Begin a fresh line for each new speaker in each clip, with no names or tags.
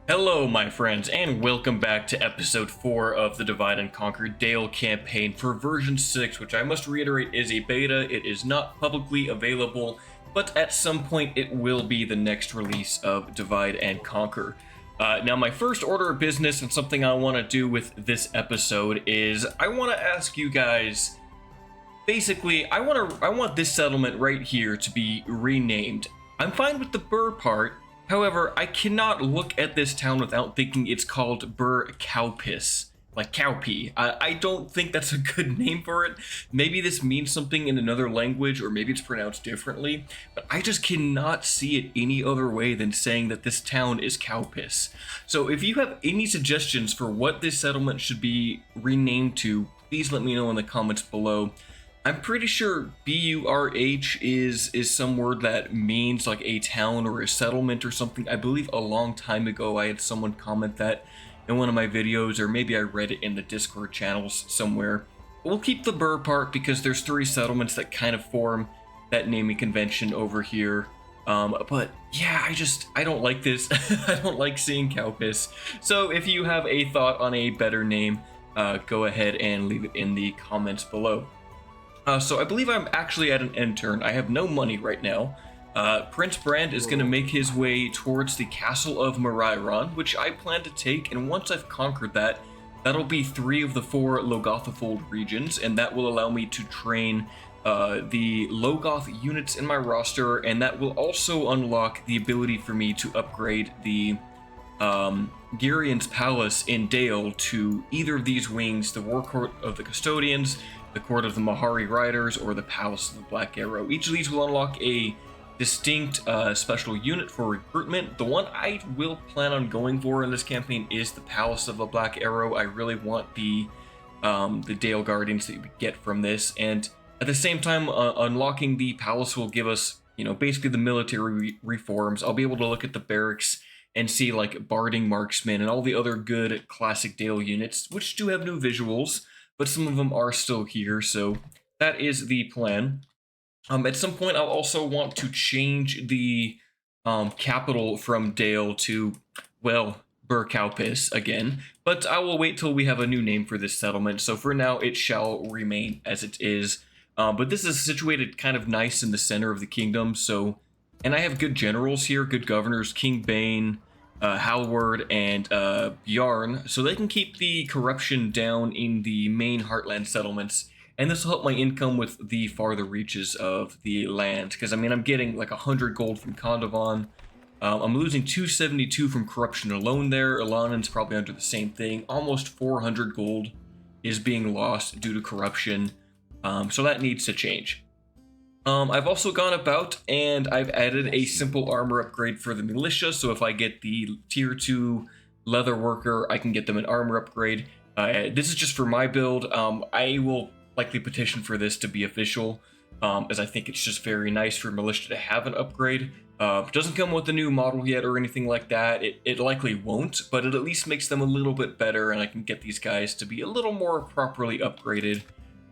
Hello, my friends, and welcome back to episode 4 of the Divide and Conquer Dale campaign for version 6, which I must reiterate is a beta. It is not publicly available, but at some point it will be the next release of Divide and Conquer. Now, my first order of business and something I want to do with this episode is I want to ask you guys. Basically, I want this settlement right here to be renamed. I'm fine with the Burr part. However, I cannot look at this town without thinking it's called Burr Cowpiss, like cowpea. I don't think that's a good name for it. Maybe this means something in another language, or maybe it's pronounced differently, but I just cannot see it any other way than saying that this town is Cowpiss. So if you have any suggestions for what this settlement should be renamed to, please let me know in the comments below. I'm pretty sure B-U-R-H is some word that means like a town or a settlement or something. I believe a long time ago I had someone comment that in one of my videos, or maybe I read it in the Discord channels somewhere. We'll keep the Burr part because there's 3 settlements that kind of form that naming convention over here. But yeah, I don't like this. I don't like seeing Cowpiss. So if you have a thought on a better name, go ahead and leave it in the comments below. So I believe I'm actually at an end turn. I have no money right now. Prince Brand is going to make his way towards the Castle of Moriron, which I plan to take, and once I've conquered that, that'll be 3 of the 4 Logothofold regions, and that will allow me to train the Logoth units in my roster, and that will also unlock the ability for me to upgrade the Girian's Palace in Dale to either of these wings, the War Court of the Custodians, the Court of the Mahari Riders, or the Palace of the Black Arrow. Each of these will unlock a distinct special unit for recruitment. The one I will plan on going for in this campaign is the Palace of the Black Arrow. I really want the Dale Guardians that you get from this, and at the same time, unlocking the Palace will give us, basically the military reforms. I'll be able to look at the barracks and see like Barding Marksman and all the other good classic Dale units, which do have new visuals, but some of them are still here, so that is the plan. At some point, I'll also want to change the capital from Dale to, well, Burr Cowpiss again, but I will wait till we have a new name for this settlement, so for now, it shall remain as it is. But this is situated kind of nice in the center of the kingdom, so, and I have good generals here, good governors, King Bane, Halward, and Bjarn, so they can keep the corruption down in the main Heartland settlements, and this will help my income with the farther reaches of the land, because I'm getting like 100 gold from Kondovan. I'm losing 272 from corruption alone there. Ilanin's probably under the same thing. Almost 400 gold is being lost due to corruption, so that needs to change. I've also gone about and I've added a simple armor upgrade for the militia, so if I get the tier 2 leather worker, I can get them an armor upgrade. This is just for my build. I will likely petition for this to be official, as I think it's just very nice for militia to have an upgrade. It doesn't come with a new model yet or anything like that. It likely won't, but it at least makes them a little bit better, and I can get these guys to be a little more properly upgraded.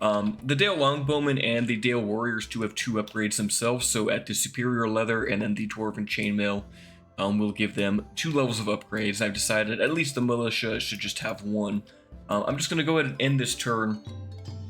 The Dale Longbowmen and the Dale Warriors do have 2 upgrades themselves, so at the Superior Leather and then the Dwarven Chainmail, we'll give them 2 levels of upgrades. I've decided at least the militia should just have 1. I'm just going to go ahead and end this turn.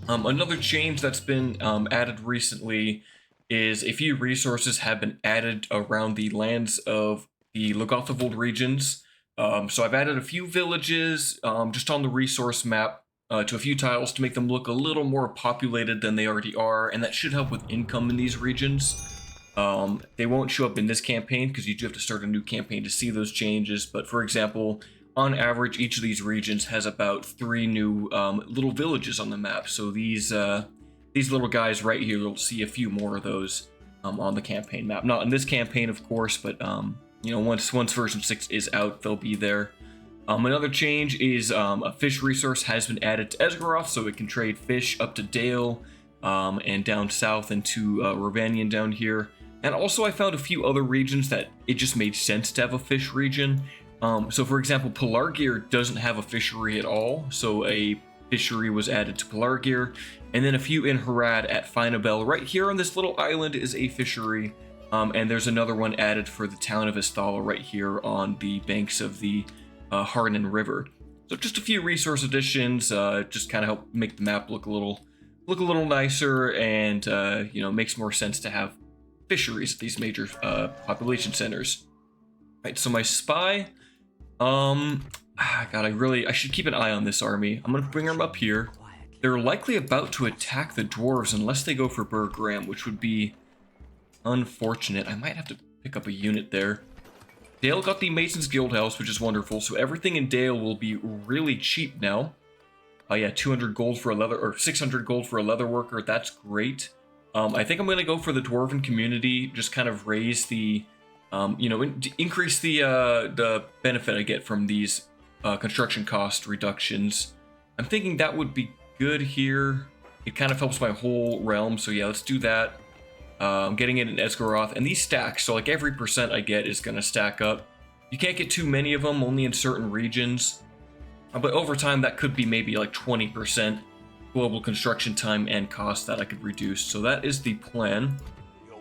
Another change that's been added recently is a few resources have been added around the lands of the Logothofold regions. So I've added a few villages just on the resource map, to a few tiles to make them look a little more populated than they already are, and that should help with income in these regions. They won't show up in this campaign because you do have to start a new campaign to see those changes, but for example, on average, each of these regions has about 3 new little villages on the map, so these little guys right here, you'll see a few more of those on the campaign map. Not in this campaign, of course, but once version 6 is out, they'll be there. Another change is a fish resource has been added to Esgaroth, so it can trade fish up to Dale and down south into Ravanian down here. And also I found a few other regions that it just made sense to have a fish region. So for example, Pelargir doesn't have a fishery at all, so a fishery was added to Pelargir. And then a few in Harad at Finabel. Right here on this little island is a fishery. And there's another one added for the town of Esthala right here on the banks of the Harnan River. So just a few resource additions, just kind of help make the map look a little nicer, and you know, makes more sense to have fisheries at these major population centers. Right, so my spy, God, I should keep an eye on this army. I'm gonna bring them up here. They're likely about to attack the dwarves unless they go for Burr Graham, which would be unfortunate. I might have to pick up a unit there. Dale got the Mason's Guild House, which is wonderful, so everything in Dale will be really cheap now. Yeah, 200 gold for a leather, or 600 gold for a leather worker. That's great. I think I'm going to go for the Dwarven community, just kind of raise the, you know, increase the benefit I get from these construction cost reductions. I'm thinking that would be good here. It kind of helps my whole realm, so yeah, let's do that. I'm getting it in Esgaroth, and these stacks, so like every percent I get is going to stack up. You can't get too many of them, only in certain regions. But over time, that could be maybe like 20% global construction time and cost that I could reduce. So that is the plan.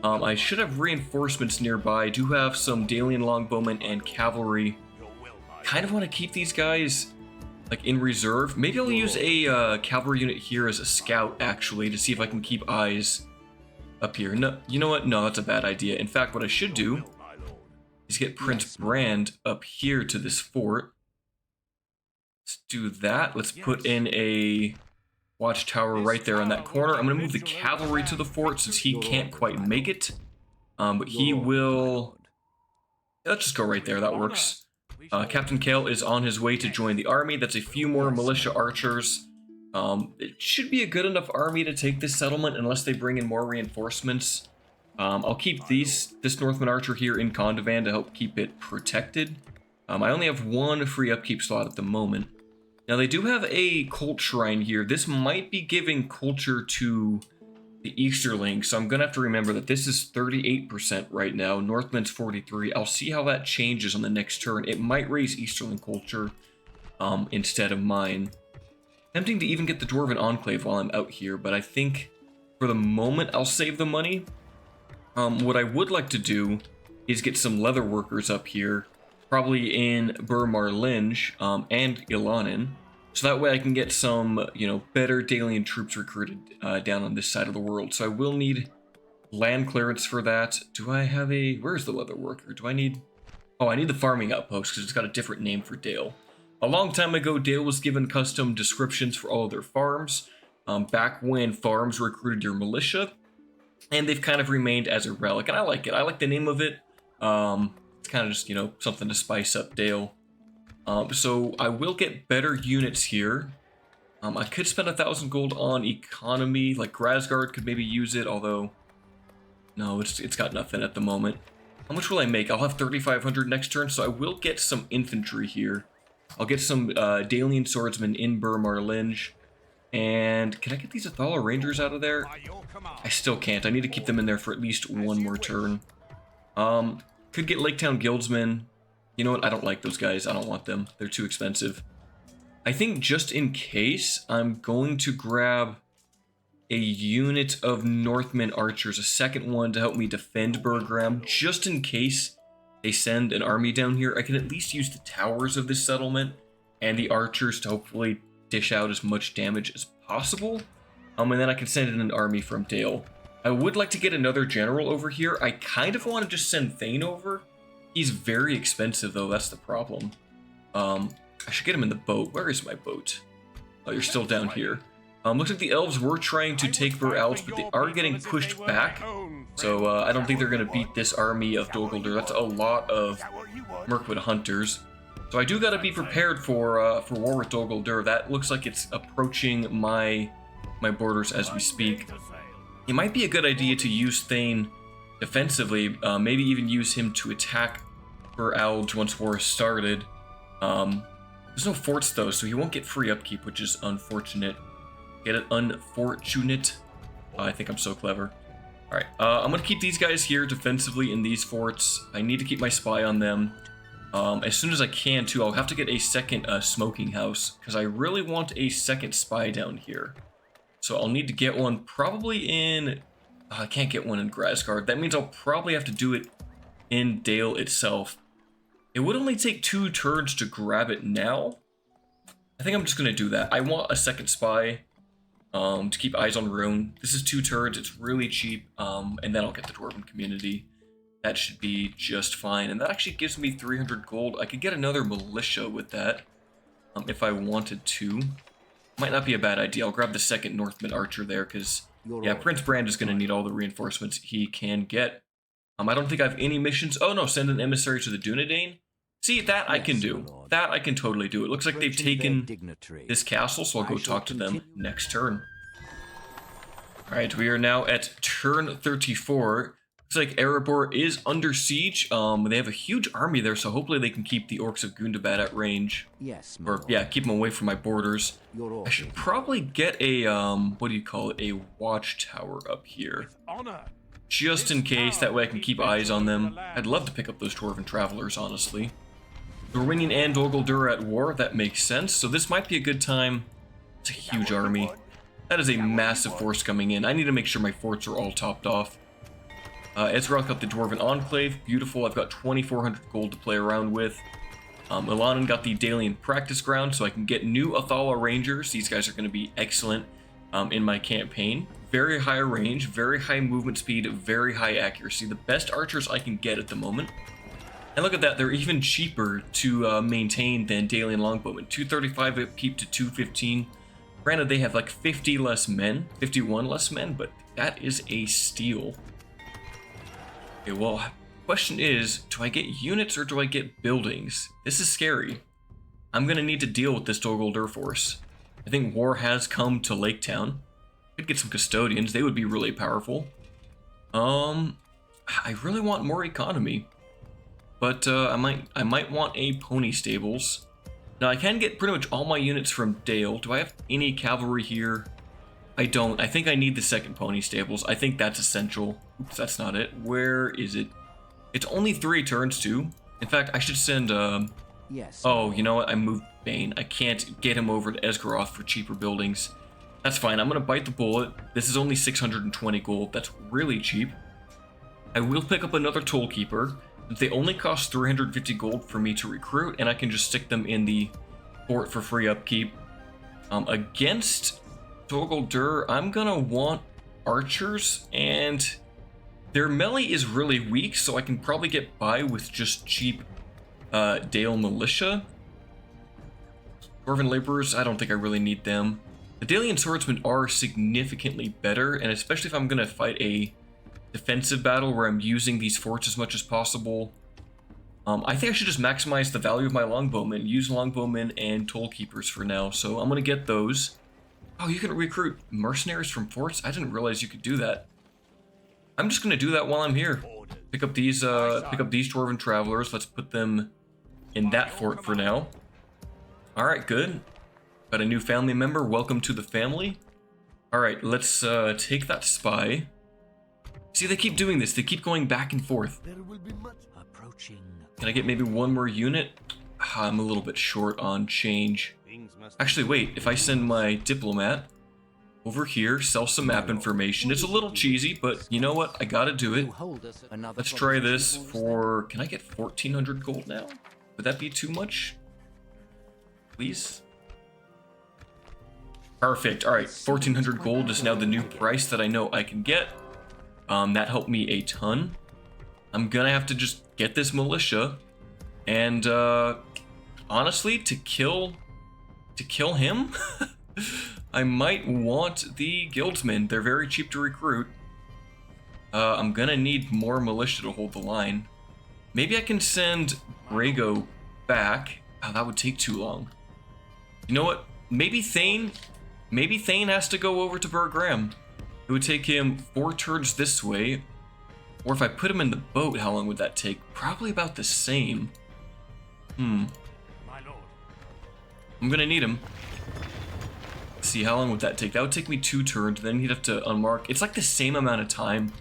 I should have reinforcements nearby. I do have some Dalian longbowmen and cavalry. Kind of want to keep these guys like in reserve. Maybe I'll use a cavalry unit here as a scout, actually, to see if I can keep eyes up here. No, you know what? No, that's a bad idea. In fact, what I should do is get Prince Brand up here to this fort. Let's do that. Let's put in a watchtower right there on that corner. I'm going to move the cavalry to the fort since he can't quite make it. But he will... Let's just go right there. That works. Captain Kale is on his way to join the army. That's a few more militia archers. It should be a good enough army to take this settlement unless they bring in more reinforcements. I'll keep this Northman archer here in Kondovan to help keep it protected. I only have one free upkeep slot at the moment. Now, they do have a cult shrine here. This might be giving culture to the Easterling, so I'm going to have to remember that this is 38% right now. Northman's 43%. I'll see how that changes on the next turn. It might raise Easterling culture instead of mine. Tempting to even get the Dwarven Enclave while I'm out here, but I think for the moment I'll save the money. What I would like to do is get some leather workers up here, probably in Burr Marlinge and Ilanin, so that way I can get some, you know, better Dalian troops recruited down on this side of the world. So I will need land clearance for that. Do I have a... Where's the leather worker? Do I need... Oh, I need the farming outpost because it's got a different name for Dale. A long time ago, Dale was given custom descriptions for all of their farms, back when farms recruited your militia, and they've kind of remained as a relic, and I like it. I like the name of it. It's kind of just, you know, something to spice up Dale. So I will get better units here. I could spend 1,000 gold on economy, like Grasgard could maybe use it, although no, it's got nothing at the moment. How much will I make? I'll have 3,500 next turn, so I will get some infantry here. I'll get some Dalian swordsmen in Burr Marlinge. And can I get these Athala Rangers out of there? I still can't. I need to keep them in there for at least one more turn. Could get Laketown Guildsmen. You know what? I don't like those guys. I don't want them. They're too expensive. I think just in case, I'm going to grab a unit of Northman archers, a second one to help me defend Burr Graham, just in case they send an army down here. I can at least use the towers of this settlement and the archers to hopefully dish out as much damage as possible. And then I can send in an army from Dale. I would like to get another general over here. I kind of want to just send Thane over. He's very expensive, though. That's the problem. I should get him in the boat. Where is my boat? Oh, you're still down here. Looks like the elves were trying to take Burr out, but they are getting pushed back. So I don't think they're going to beat this army of Dol Guldur. That's a lot of Mirkwood hunters. So I do got to be prepared for war with Dol Guldur. That looks like it's approaching my borders as we speak. It might be a good idea to use Thane defensively. Maybe even use him to attack Burr Alge once war is started. There's no forts though, so he won't get free upkeep, which is unfortunate. Get it? Unfortunate. I think I'm so clever. Alright, I'm going to keep these guys here defensively in these forts. I need to keep my spy on them. As soon as I can, too, I'll have to get a second smoking house, because I really want a second spy down here. So I'll need to get one probably in I can't get one in Grasgard. That means I'll probably have to do it in Dale itself. It would only take 2 turns to grab it now. I think I'm just going to do that. I want a second spy to keep eyes on Rune. This is 2 turns. It's really cheap. And then I'll get the Dwarven community. That should be just fine. And that actually gives me 300 gold. I could get another militia with that if I wanted to. Might not be a bad idea. I'll grab the second Northman archer there because, yeah, Prince Brand is going to need all the reinforcements he can get. I don't think I have any missions. Oh, no, send an emissary to the Dunedain. See, that I can do. That I can totally do. It looks like they've taken this castle, so I'll go talk to them next turn. Alright, we are now at turn 34. Looks like Erebor is under siege. They have a huge army there, so hopefully they can keep the Orcs of Gundabad at range.
Yes,
or, yeah, keep them away from my borders. I should probably get a, what do you call it, a watchtower up here. Just in case, that way I can keep eyes on them. I'd love to pick up those Dwarven Travelers, honestly. Dorwinian and Dol Guldur at war, that makes sense. So this might be a good time. It's a huge army. That is a massive force coming in. I need to make sure my forts are all topped off. Esgaroth got the Dwarven Enclave. Beautiful. I've got 2,400 gold to play around with. Ilanan got the Dalian Practice Ground, so I can get new Athala Rangers. These guys are going to be excellent in my campaign. Very high range, very high movement speed, very high accuracy. The best archers I can get at the moment. And look at that, they're even cheaper to maintain than Dalian Longbowmen. 235 upkeep to 215. Granted, they have like 50 less men, 51 less men, but that is a steal. Okay, well, question is, do I get units or do I get buildings? This is scary. I'm going to need to deal with this Dol Guldur force. I think war has come to Lake Town. Could get some custodians, they would be really powerful. I really want more economy. But I might want a pony stables. Now I can get pretty much all my units from Dale. Do I have any cavalry here? I don't. I think I need the second pony stables. I think that's essential. Oops, that's not it. Where is it? It's only 3 turns too. In fact, I should send
Yes.
Oh, you know what? I moved Bane. I can't get him over to Esgaroth for cheaper buildings. That's fine. I'm gonna bite the bullet. This is only 620 gold. That's really cheap. I will pick up another Tollkeeper. They only cost 350 gold for me to recruit, and I can just stick them in the fort for free upkeep. Against Dol Guldur, I'm gonna want archers, and their melee is really weak, so I can probably get by with just cheap Dale militia. Dwarven laborers, I don't think I really need them. The Dalian swordsmen are significantly better, and especially if I'm gonna fight a defensive battle where I'm using these forts as much as possible. I think I should just maximize the value of my longbowmen, use longbowmen and tollkeepers for now, so I'm gonna get those. Oh, you can recruit mercenaries from forts? I didn't realize you could do that. I'm just gonna do that while I'm here. Pick up these Dwarven Travelers. Let's put them in that fort for now. Alright, good. Got a new family member. Welcome to the family. Alright, let's take that spy. See, they keep doing this. They keep going back and forth.
There will be much approaching.
Can I get maybe one more unit? I'm a little bit short on change. Actually, wait. If I send my diplomat over here, sell some map information. It's a little cheesy, but you know what? I gotta do it. Let's try this for... Can I get 1,400 gold now? Would that be too much? Please? Perfect. Alright, 1,400 gold is now the new price that I know I can get. That helped me a ton. I'm gonna have to just get this militia, and honestly, to kill him, I might want the guildsmen. They're very cheap to recruit. I'm gonna need more militia to hold the line. Maybe I can send Brago back. Oh, that would take too long. You know what? Maybe Thane has to go over to Bergram. It would take him 4 turns this way. Or if I put him in the boat, how long would that take? Probably about the same. My lord. I'm gonna need him. Let's see, how long would that take? That would take me 2 turns, then he'd have to unmark. It's like the same amount of time.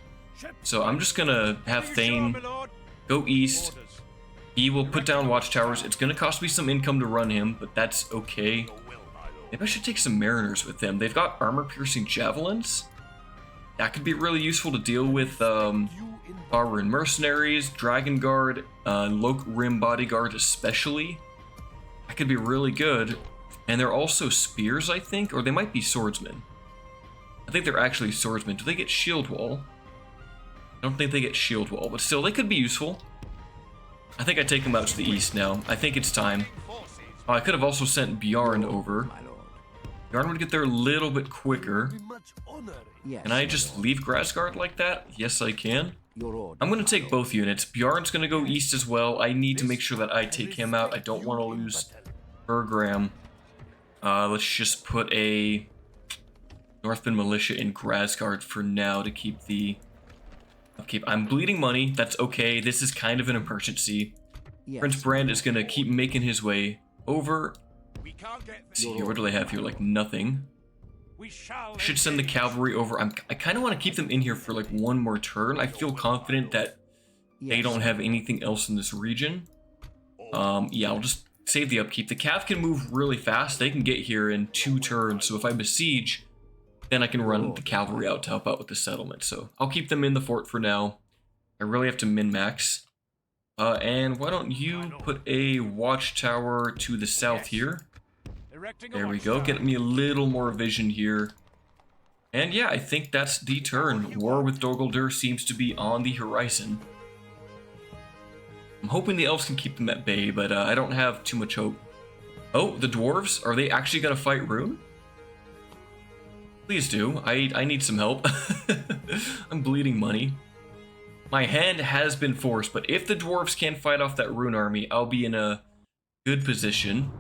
So I'm just gonna have Thane go east. He will put down watchtowers. It's gonna cost me some income to run him, but that's okay. Maybe I should take some mariners with them. They've got armor-piercing javelins. That could be really useful to deal with Barbaran Mercenaries, Dragon Guard, Loc Rim Bodyguard especially. That could be really good. And they're also spears, I think, or they might be swordsmen. I think they're actually swordsmen. Do they get shield wall? I don't think they get shield wall, but still, they could be useful. I think I take them out to the east now. I think it's time. Oh, I could have also sent Bjarn over. Bjarn would get there a little bit quicker. Can I just leave Grassguard like that? Yes, I can. I'm going to take both units. Bjarn's going to go east as well. I need to make sure that I take him out. I don't want to lose Bergram. Let's just put a Northman Militia in Grassguard for now to keep the... Okay, I'm bleeding money. That's okay. This is kind of an emergency. Prince Brand is going to keep making his way over. Let's see here, what do they have here? Like nothing. Should send the cavalry over. I kind of want to keep them in here for like one more turn. I feel confident that they don't have anything else in this region. Yeah, I'll just save the upkeep. The cav can move really fast. They can get here in 2 turns. So if I besiege, then I can run the cavalry out to help out with the settlement. So I'll keep them in the fort for now. I really have to min-max. And why don't you put a watchtower to the south here? There we go. Get me a little more vision here. And yeah, I think that's the turn. War with Dol Guldur seems to be on the horizon. I'm hoping the elves can keep them at bay, but I don't have too much hope. Oh, the dwarves? Are they actually going to fight Rune? Please do. I need some help. I'm bleeding money. My hand has been forced, but if the dwarves can fight off that Rune army, I'll be in a good position.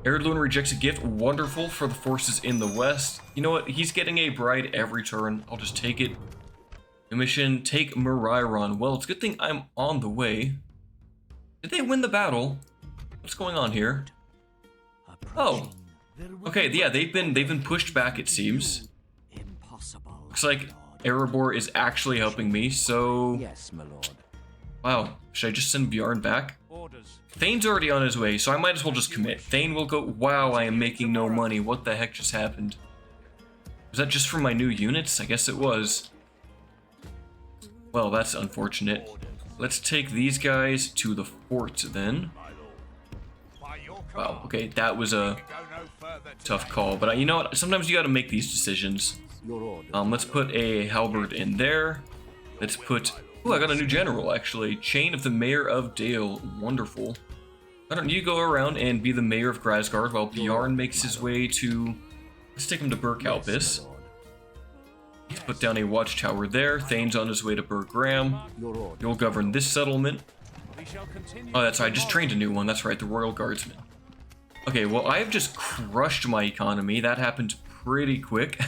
Erdlun rejects a gift. Wonderful for the forces in the west. You know what? He's getting a bride every turn. I'll just take it. New mission, take Murairon. Well, it's a good thing I'm on the way. Did they win the battle? What's going on here? Oh. Okay, yeah, they've been pushed back, it seems. Looks like Erebor is actually helping me, so...
Yes, my lord.
Wow, should I just send Bjarn back? Thane's already on his way, so I might as well just commit. Thane will go... Wow, I am making no money. What the heck just happened? Was that just for my new units? I guess it was. Well, that's unfortunate. Let's take these guys to the fort then. Wow, okay, that was a tough call. But you know what? Sometimes you gotta make these decisions. Let's put a halberd in there. Let's put... Oh, I got a new general, actually. Chain of the Mayor of Dale. Wonderful. Why don't you go around and be the Mayor of Grassguard while Bjarn makes his way to... Let's take him to Berkalpis. Let's put down a watchtower there. Thane's on his way to Bergram. You'll govern this settlement. Oh, that's right. I just trained a new one. That's right, the Royal Guardsmen. Okay, well, I have just crushed my economy. That happened pretty quick.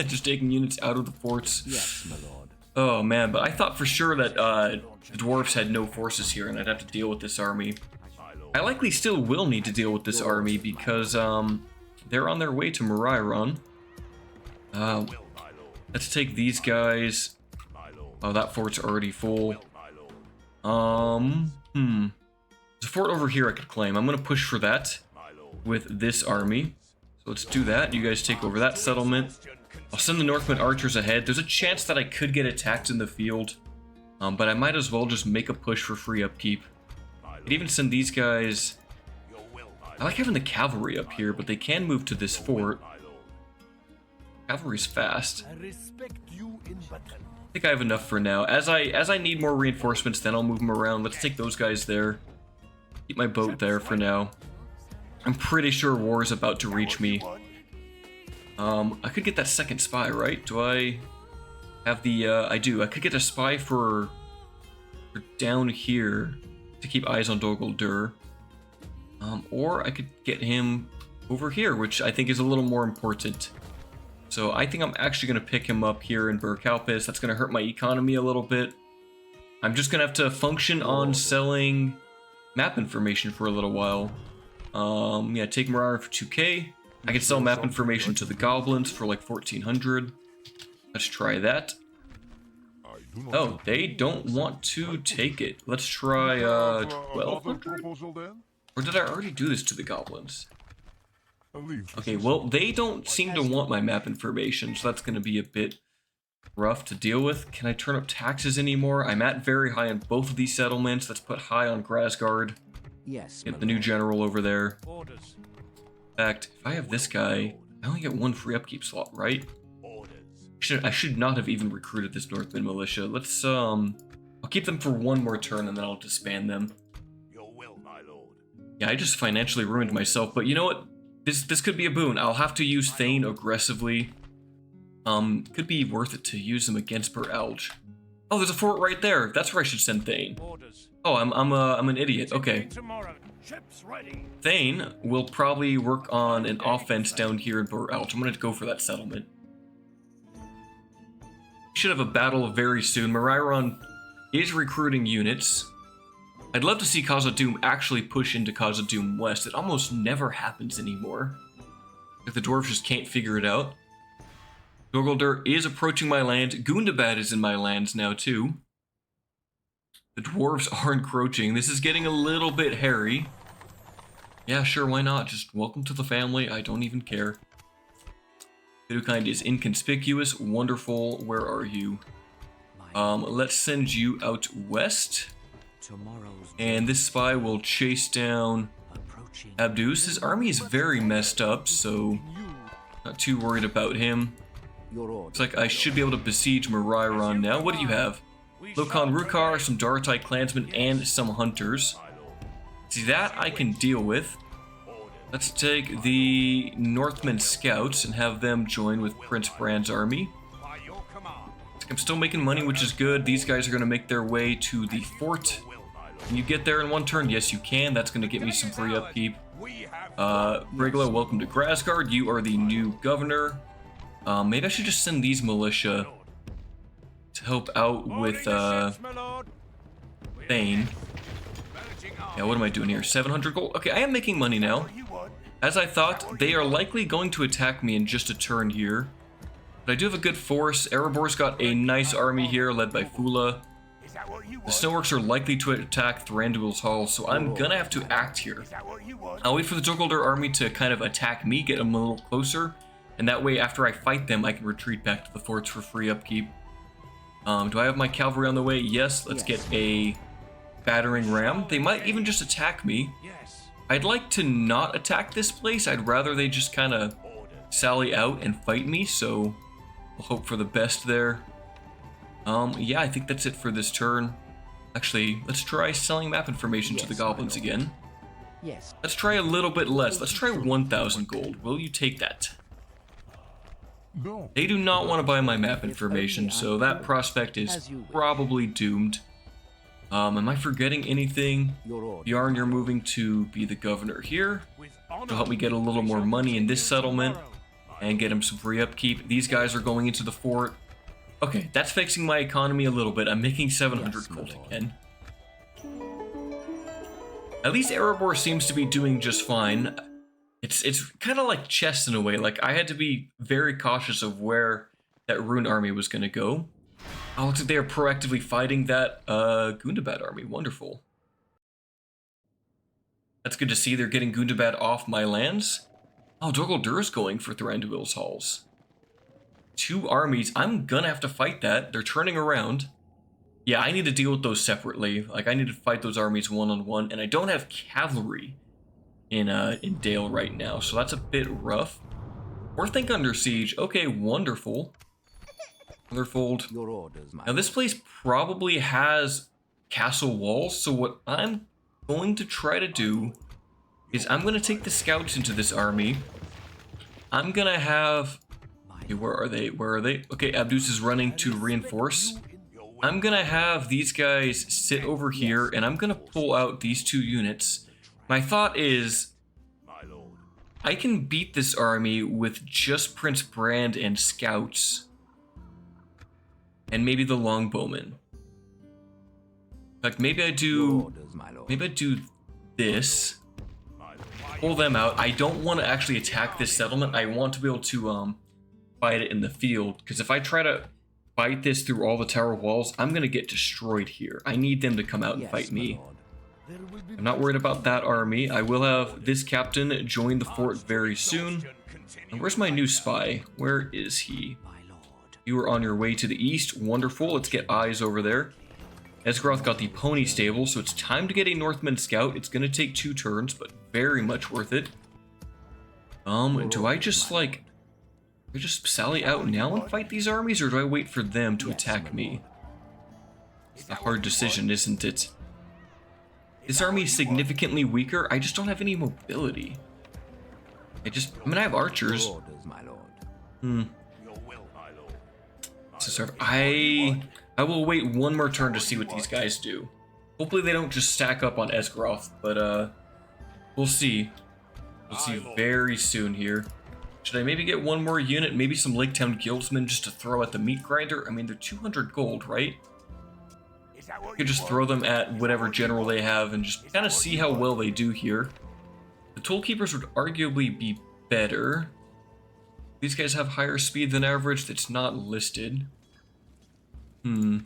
Just taking units out of the forts.
Yes, my lord.
Oh man, but I thought for sure that the dwarves had no forces here and I'd have to deal with this army. I likely still will need to deal with this army because they're on their way to Murairon. Let's take these guys. Oh, that fort's already full. There's a fort over here I could claim. I'm gonna push for that with this army. So let's do that. You guys take over that settlement. I'll send the Northman archers ahead. There's a chance that I could get attacked in the field, but I might as well just make a push for free upkeep. I'd even send these guys... I like having the cavalry up here, but they can move to this fort. Cavalry's fast. I think I have enough for now. As I need more reinforcements, then I'll move them around. Let's take those guys there. Keep my boat there for now. I'm pretty sure war is about to reach me. I could get that second spy, right? Do I have the, I do. I could get a spy for down here to keep eyes on Dol Guldur. Or I could get him over here, which I think is a little more important. So I think I'm actually going to pick him up here in Berkalpis. That's going to hurt my economy a little bit. I'm just going to have to function on selling map information for a little while. Yeah, take Murairon for 2k. I can sell map information to the goblins for like 1400. Let's try that. Oh, they don't want to take it. Let's try 1200? Or did I already do this to the goblins? Okay, well, they don't seem to want my map information, so that's going to be a bit rough to deal with. Can I turn up taxes anymore? I'm at very high on both of these settlements. Let's put high on Grasgard.
Yes.
Get the new general over there.
Orders.
In fact, if I have this guy, I only get one free upkeep slot, right? I should not have even recruited this Northman militia. Let's I'll keep them for one more turn and then I'll disband them.
Your will, my lord.
Yeah, I just financially ruined myself, but you know what? This could be a boon. I'll have to use Thane aggressively. Could be worth it to use them against Per Alge. Oh, there's a fort right there. That's where I should send Thane.
Orders.
Oh, I'm an idiot. Okay.
Tomorrow. Ships ready.
Thane will probably work on an offense down here in Per Alge. I'm gonna go for that settlement. Should have a battle very soon. Moriron is recruiting units. I'd love to see Khazad-dûm actually push into Khazad-dûm West. It almost never happens anymore. If the dwarves just can't figure it out. Dogoldur is approaching my land. Gundabad is in my lands now too. The dwarves are encroaching. This is getting a little bit hairy. Yeah, sure, why not? Just welcome to the family. I don't even care. Vidukind is inconspicuous. Wonderful. Where are you? Let's send you out west. And this spy will chase down Abdus. His army is very messed up, so not too worried about him. Looks like I should be able to besiege Moriron now. What do you have? Lokon Rukar, some Daratai clansmen, and some hunters. See, that I can deal with. Let's take the Northmen scouts and have them join with Prince Brand's army. I'm still making money, which is good. These guys are going to make their way to the fort. Can you get there in one turn? Yes, you can. That's going to get me some free upkeep. Brigla, welcome to Grasgard. You are the new governor. Maybe I should just send these militia to help out with Thane. Yeah, what am I doing here? 700 gold? Okay, I am making money now. As I thought, they are likely going to attack me in just a turn here. But I do have a good force. Erebor's got a nice army here, led by Fula. The Snowworks are likely to attack Thranduil's Hall, so I'm gonna have to act here. I'll wait for the Dogoldur army to kind of attack me, get them a little closer, and that way, after I fight them, I can retreat back to the forts for free upkeep. Do I have my cavalry on the way? Yes, let's get a battering ram. They might even just attack me. I'd like to not attack this place. I'd rather they just kind of sally out and fight me, so we'll hope for the best there. Yeah, I think that's it for this turn. Actually, let's try selling map information to the goblins again.
Yes.
Let's try a little bit less. Let's try 1,000 gold. Will you take that? They do not want to buy my map information, so that prospect is probably doomed. Am I forgetting anything? Yarn, you're moving to be the governor here. To help me get a little more money in this settlement and get him some free upkeep. These guys are going into the fort. Okay, that's fixing my economy a little bit. I'm making 700 gold again. At least Erebor seems to be doing just fine. It's kind of like chess in a way. Like, I had to be very cautious of where that Rune army was going to go. Oh, looks like they are proactively fighting that Gundabad army. Wonderful. That's good to see. They're getting Gundabad off my lands. Oh, Dogoldur is going for Thranduil's Halls. 2 armies. I'm gonna have to fight that. They're turning around. Yeah, I need to deal with those separately. Like, I need to fight those armies one-on-one, and I don't have cavalry in Dale right now, so that's a bit rough. Orthanc under siege. Okay, wonderful. Motherfold. Now, this place probably has castle walls, so what I'm going to try to do is I'm going to take the scouts into this army. I'm going to have... Okay, where are they? Where are they? Okay, Abdus is running to reinforce. I'm going to have these guys sit over here, and I'm going to pull out these 2 units. My thought is, I can beat this army with just Prince Brand and scouts. And maybe the longbowmen. In fact, maybe I do this. Pull them out. I don't want to actually attack this settlement. I want to be able to fight it in the field, because if I try to fight this through all the tower walls, I'm going to get destroyed here. I need them to come out and fight me. I'm not worried about that army. I will have this captain join the fort very soon. And where's my new spy? Where is he? You are on your way to the east. Wonderful. Let's get eyes over there. Esgaroth got the pony stable, so it's time to get a Northman scout. It's going to take 2 turns, but very much worth it. Do I just, like... Do I just sally out now and fight these armies, or do I wait for them to attack me? It's a hard decision, isn't it? This army is significantly weaker. I just don't have any mobility. I mean, I have archers. I will wait one more turn to see what these guys do. Hopefully they don't just stack up on Esgaroth, but we'll see. We'll see very soon here. Should I maybe get one more unit, maybe some Lake Town guildsmen just to throw at the meat grinder? I mean, they're 200 gold, right? You could just throw them at whatever general they have and just kind of see how well they do here. The tollkeepers would arguably be better. These guys have higher speed than average. That's not listed. Like,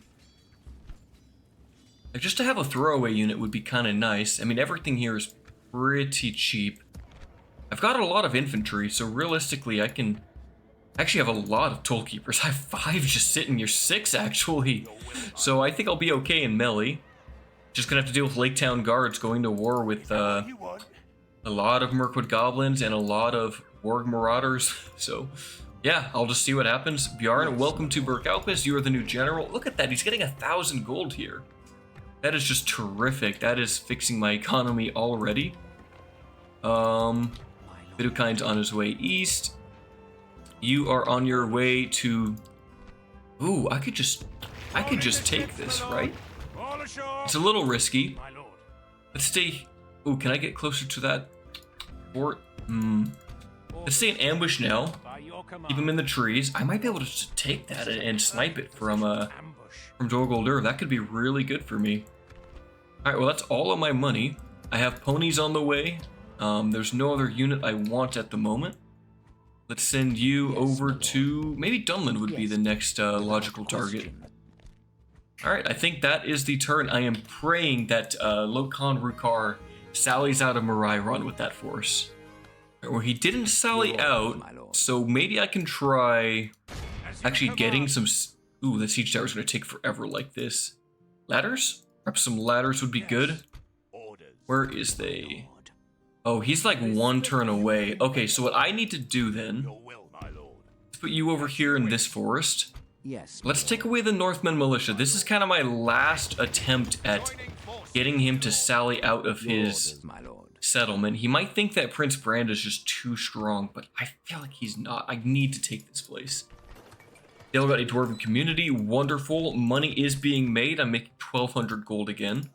just to have a throwaway unit would be kind of nice. I mean, everything here is pretty cheap. I've got a lot of infantry, so realistically I can actually have a lot of tollkeepers. I have 5 just sitting here, 6 actually. So I think I'll be okay in melee. Just gonna have to deal with Lake Town guards going to war with a lot of Mirkwood goblins and a lot of Warg marauders. So yeah, I'll just see what happens. Bjarn, welcome to Berkalpus. You are the new general. Look at that, he's getting 1,000 gold here. That is just terrific. That is fixing my economy already. Vidukind's on his way east. You are on your way to... Ooh, I could just take this, right? It's a little risky. Let's stay... Ooh, can I get closer to that fort? Let's stay in ambush now. Keep him in the trees. I might be able to just take that and snipe it from Dorgoldur. That could be really good for me. Alright, well that's all of my money. I have ponies on the way. There's no other unit I want at the moment. Let's send you over to... Maybe Dunland would be the next logical target. Alright, I think that is the turn. I am praying that Lokon Rukar sallies out of Morairon with that force. Or he didn't sally out, so maybe I can try actually getting some... Ooh, the siege tower is going to take forever like this. Ladders? Perhaps some ladders would be good. Where is they? Oh, he's like 1 turn away. Okay, so what I need to do then... Let's put you over here in this forest.
Yes.
Let's take away the Northman militia. This is kind of my last attempt at getting him to sally out of his settlement. He might think that Prince Brand is just too strong, but I feel like he's not. I need to take this place. Dale got a dwarven community. Wonderful. Money is being made. I'm making 1,200 gold again.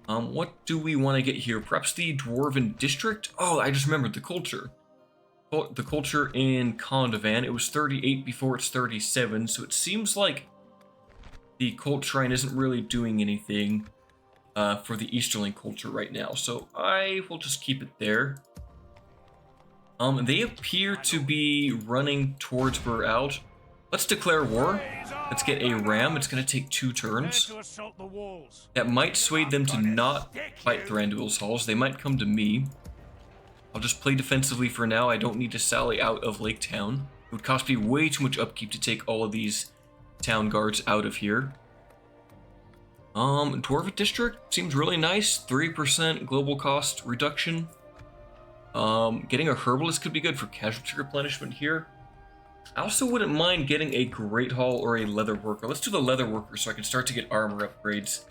What do we want to get here? Perhaps the dwarven district? Oh, I just remembered the culture. The culture in Kondovan. It was 38 before it's 37, so it seems like the cult shrine isn't really doing anything for the Easterling culture right now, so I will just keep it there. They appear to be running towards Bur-Alj. Let's declare war. Let's get a ram. It's going to take 2 turns. That might sway them to not fight Thranduil's halls. They might come to me. I'll just play defensively for now. I don't need to sally out of Lake Town. It would cost me way too much upkeep to take all of these town guards out of here. Dwarven District seems really nice. 3% global cost reduction. Getting a herbalist could be good for casualty replenishment here. I also wouldn't mind getting a Great Hall or a Leather Worker. Let's do the Leather Worker so I can start to get armor upgrades.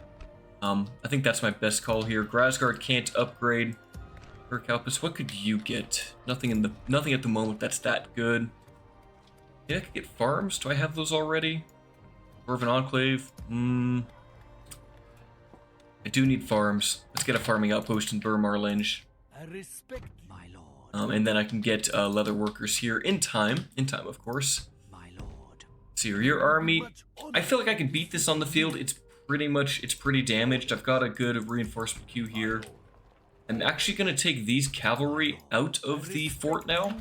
I think that's my best call here. Grasgard can't upgrade. Berkalpus, what could you get? Nothing at the moment that's that good. Yeah, I could get farms. Do I have those already? Dwarven Enclave. I do need farms. Let's get a farming outpost in Burmarlinge.
I respect my lord.
And then I can get leather workers here in time. In time, of course.
My lord.
So your army. I feel like I can beat this on the field. It's pretty damaged. I've got a good reinforcement queue here. I'm actually going to take these cavalry out of the fort now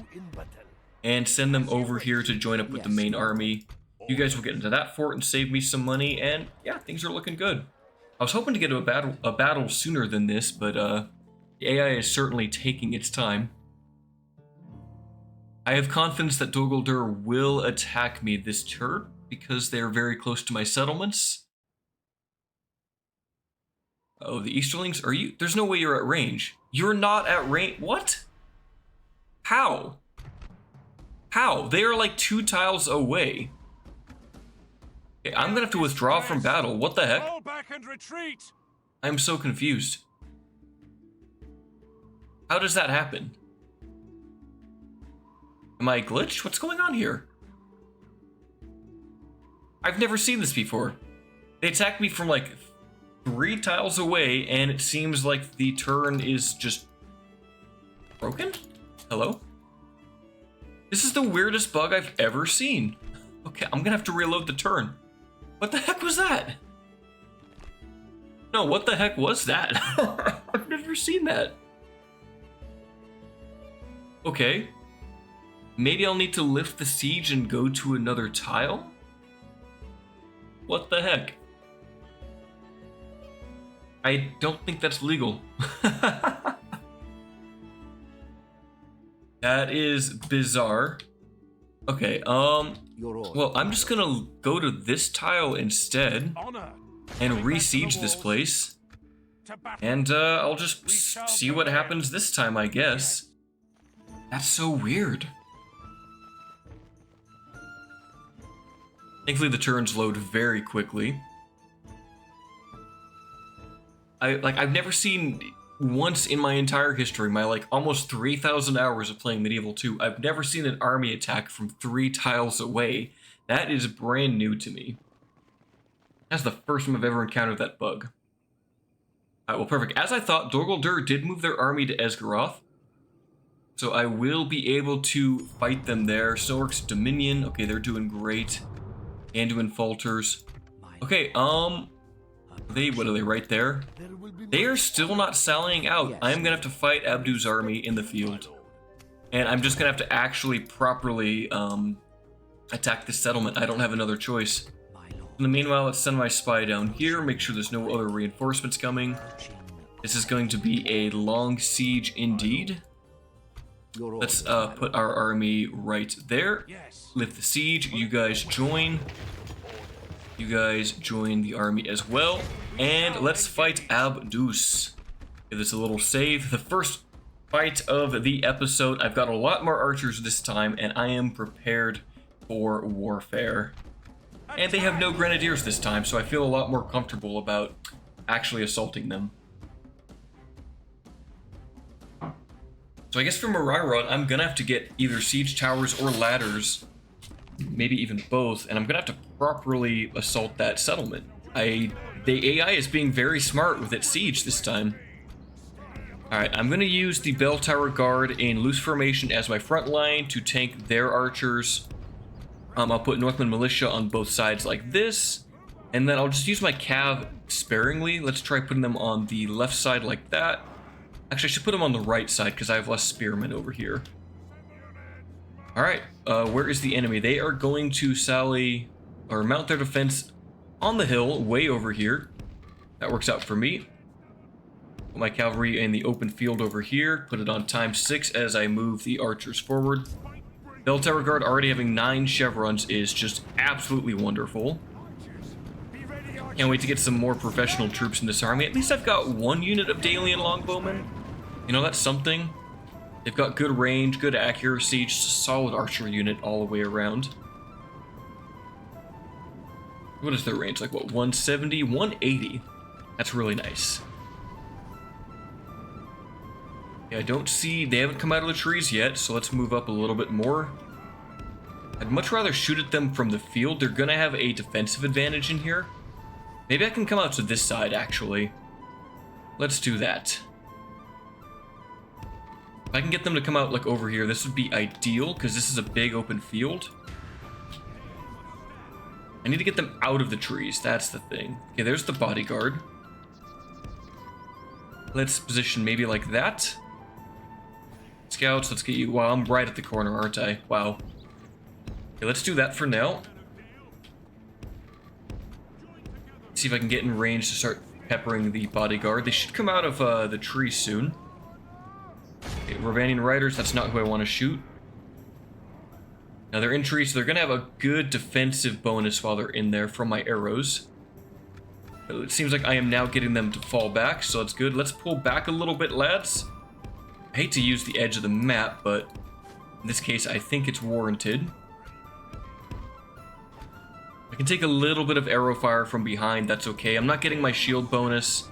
and send them over here to join up with the main army. You guys will get into that fort and save me some money, and yeah, things are looking good. I was hoping to get a battle sooner than this, but the AI is certainly taking its time. I have confidence that Dogoldur will attack me this turn because they're very close to my settlements. Oh, the Easterlings, are you? There's no way you're at range. You're not at range. What? How? How? They are like 2 tiles away. Okay, I'm gonna have to withdraw from battle. What the heck?
Fall back and retreat.
I'm so confused. How does that happen? Am I glitched? What's going on here? I've never seen this before. They attacked me from like 3 tiles away, and it seems like the turn is just broken? Hello? This is the weirdest bug I've ever seen. Okay, I'm gonna have to reload the turn. What the heck was that? No, what the heck was that? I've never seen that. Okay. Maybe I'll need to lift the siege and go to another tile? What the heck? I don't think that's legal. That is bizarre. Okay, well, I'm just gonna go to this tile instead and re-siege this place. And I'll just see what happens this time, I guess. That's so weird. Thankfully, the turns load very quickly. I've never seen once in my entire history, my like almost 3,000 hours of playing Medieval 2, I've never seen an army attack from 3 tiles away. That is brand new to me. That's the first time I've ever encountered that bug. Alright, well, perfect. As I thought, Dogoldur did move their army to Esgaroth, so I will be able to fight them there. Snork's Dominion, okay, they're doing great. Anduin falters. Okay, what are they right there? They are still not sallying out. I am gonna have to fight Abdus' army in the field. And I'm just gonna have to actually properly attack this settlement. I don't have another choice. In the meanwhile, let's send my spy down here, make sure there's no other reinforcements coming. This is going to be a long siege indeed. Let's put our army right there. Lift the siege. You guys join. You guys join the army as well. And let's fight Abdus. Give this a little save. The first fight of the episode. I've got a lot more archers this time, and I am prepared for warfare. And they have no grenadiers this time, so I feel a lot more comfortable about actually assaulting them. So I guess for Mirai Run, I'm gonna have to get either siege towers or ladders, maybe even both, and I'm gonna have to properly assault that settlement. The AI is being very smart with its siege this time. Alright, I'm gonna use the Bell Tower Guard in loose formation as my front line to tank their archers. I'll put Northland Militia on both sides like this, and then I'll just use my cav sparingly. Let's try putting them on the left side like that. Actually, I should put them on the right side because I have less spearmen over here. Alright, where is the enemy? They are going to sally, or mount their defense on the hill, way over here. That works out for me. Put my cavalry in the open field over here, put it on ×6 as I move the archers forward. Bell Tower Guard already having 9 chevrons is just absolutely wonderful. Can't wait to get some more professional troops in this army. At least I've got 1 unit of Dalian Longbowmen. You know, that's something. They've got good range, good accuracy, just a solid archer unit all the way around. What is their range? Like, what, 170? 180? That's really nice. Yeah, I don't see... They haven't come out of the trees yet, so let's move up a little bit more. I'd much rather shoot at them from the field. They're gonna have a defensive advantage in here. Maybe I can come out to this side, actually. Let's do that. If I can get them to come out, like, over here, this would be ideal, because this is a big open field. I need to get them out of the trees, that's the thing. Okay, there's the bodyguard. Let's position maybe like that. Scouts, let's get you... Wow, I'm right at the corner, aren't I? Wow. Okay, let's do that for now. See if I can get in range to start peppering the bodyguard. They should come out of the tree soon. Okay, Ravanian Riders, that's not who I want to shoot. Now they're in trees, so they're gonna have a good defensive bonus while they're in there from my arrows. It seems like I am now getting them to fall back, so that's good. Let's pull back a little bit, lads. I hate to use the edge of the map, but in this case, I think it's warranted. I can take a little bit of arrow fire from behind, that's okay. I'm not getting my shield bonus.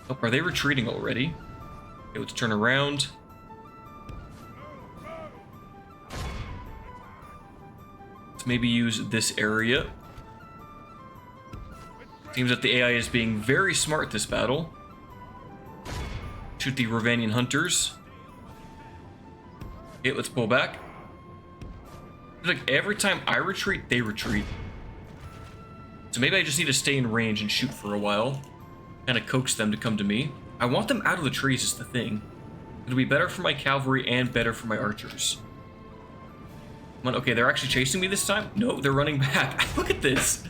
Oh, are they retreating already? Okay, let's turn around. Let's maybe use this area. Seems that the AI is being very smart this battle. Shoot the Ravanian hunters. Okay, let's pull back. It's like every time I retreat, they retreat. So maybe I just need to stay in range and shoot for a while. Kind of coax them to come to me. I want them out of the trees is the thing. It'll be better for my cavalry and better for my archers. Come on, okay, they're actually chasing me this time? No, they're running back. Look at this.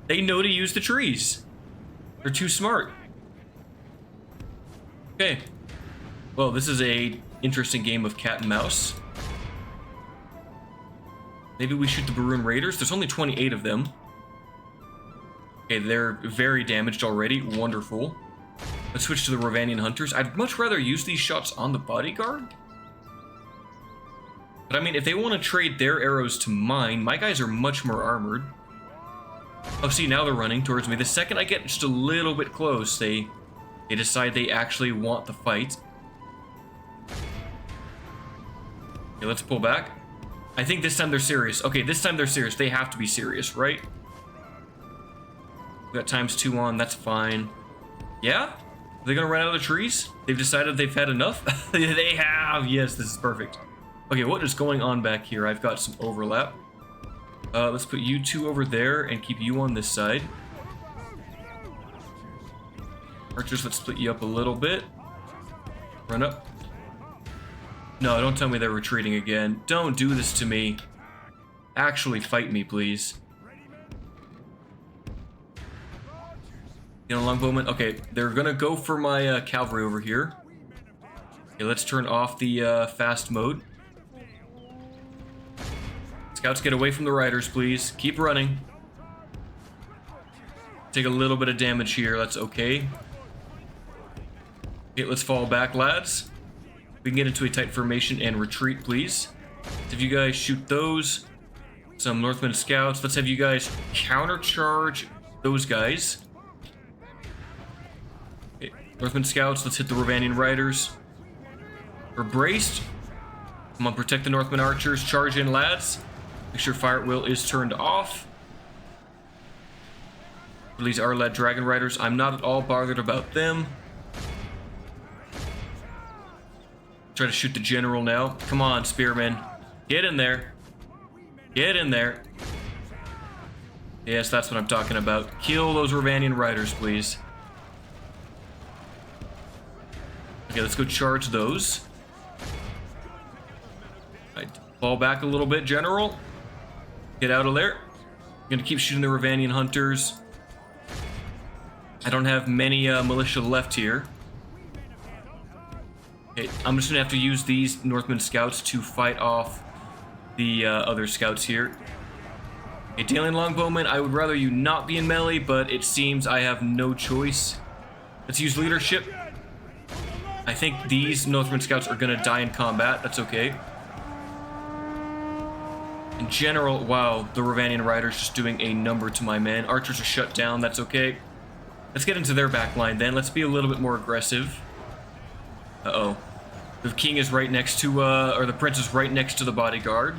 They know to use the trees. They're too smart. Okay. Well, this is a interesting game of cat and mouse. Maybe we shoot the Baroon Raiders. There's only 28 of them. Okay, they're very damaged already. Wonderful. Let's switch to the Ravanian Hunters. I'd much rather use these shots on the bodyguard. But I mean, if they want to trade their arrows to mine, my guys are much more armored. Oh, see, now they're running towards me. The second I get just a little bit close, they decide they actually want the fight. Okay, let's pull back. I think this time they're serious. Okay, this time they're serious. They have to be serious, right? We got ×2 on, that's fine. Yeah? Are they gonna run out of the trees? They've decided they've had enough? They have! Yes, this is perfect. Okay, what is going on back here? I've got some overlap. Let's put you two over there and keep you on this side. Archers, let's split you up a little bit. Run up. No, don't tell me they're retreating again. Don't do this to me. Actually fight me, please. Get a longbowman. Okay, they're gonna go for my cavalry over here. Okay, let's turn off the fast mode. Scouts, get away from the riders, please. Keep running. Take a little bit of damage here. That's okay. Okay, let's fall back, lads. We can get into a tight formation and retreat, please. Let's have you guys shoot those. Some Northman scouts. Let's have you guys countercharge those guys. Okay, Northman scouts, let's hit the Ravanian riders. We're braced. Come on, protect the Northman archers. Charge in, lads. Make sure fire at will is turned off. Release our led dragon riders. I'm not at all bothered about them. Try to shoot the general now. Come on, spearmen. Get in there. Get in there. Yes, that's what I'm talking about. Kill those Ravanian riders, please. Okay, let's go charge those. All right, fall back a little bit, general. Get out of there. I'm gonna keep shooting the Ravanian hunters. I don't have many militia left here. Okay, I'm just gonna have to use these Northman scouts to fight off the other scouts here. Okay, Dalian Longbowman, I would rather you not be in melee, but it seems I have no choice. Let's use leadership. I think these Northman scouts are gonna die in combat. That's okay. In general, wow, the Ravanian riders just doing a number to my men. Archers are shut down. That's okay. Let's get into their back line then. Let's be a little bit more aggressive. Uh-oh. The king is right next to, or the prince is right next to the bodyguard.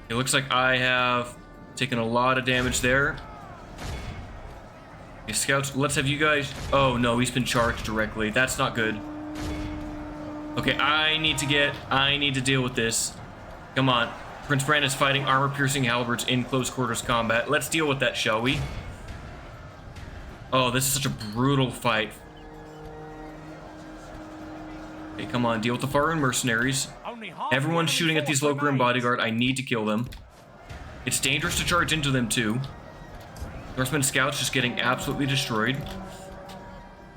It looks like I have taken a lot of damage there. Okay, scouts, let's have you guys... Oh, no, he's been charged directly. That's not good. Okay, I need to deal with this. Come on. Prince Bran is fighting armor-piercing halberds in close quarters combat. Let's deal with that, shall we? Oh, this is such a brutal fight. Okay, come on, deal with the Faroon mercenaries. Everyone's shooting at these Lokrim bodyguard. I need to kill them. It's dangerous to charge into them, too. Northman scouts just getting absolutely destroyed.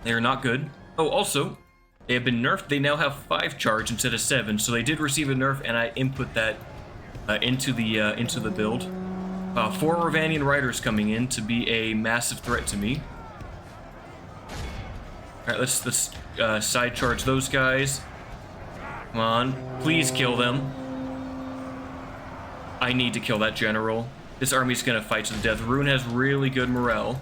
They are not good. Oh, also, they have been nerfed. They now have 5 charge instead of 7, so they did receive a nerf, and I input that into the build. 4 Ravanian riders coming in to be a massive threat to me. All right, let's side charge those guys. Come on, please kill them. I need to kill that general. This army's gonna fight to the death. Rune has really good morale.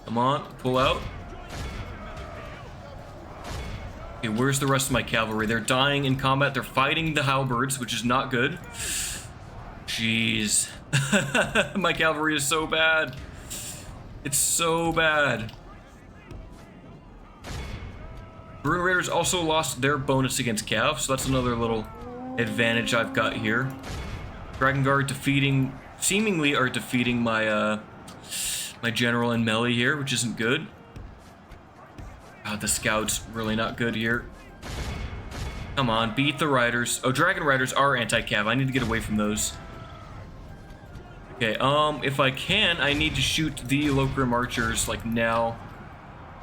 Come on, pull out. Okay, where's the rest of my cavalry? They're dying in combat. They're fighting the halberds, which is not good. Jeez. My cavalry is so bad. It's so bad. Rune Raiders also lost their bonus against Cav, so that's another little advantage I've got here. Dragon Guard seemingly are defeating my my general in melee here, which isn't good. The scout's really not good here. Come on, beat the riders. Oh, Dragon Riders are anti-cav. I need to get away from those. Okay, if I can, I need to shoot the Lokrim archers, like, now.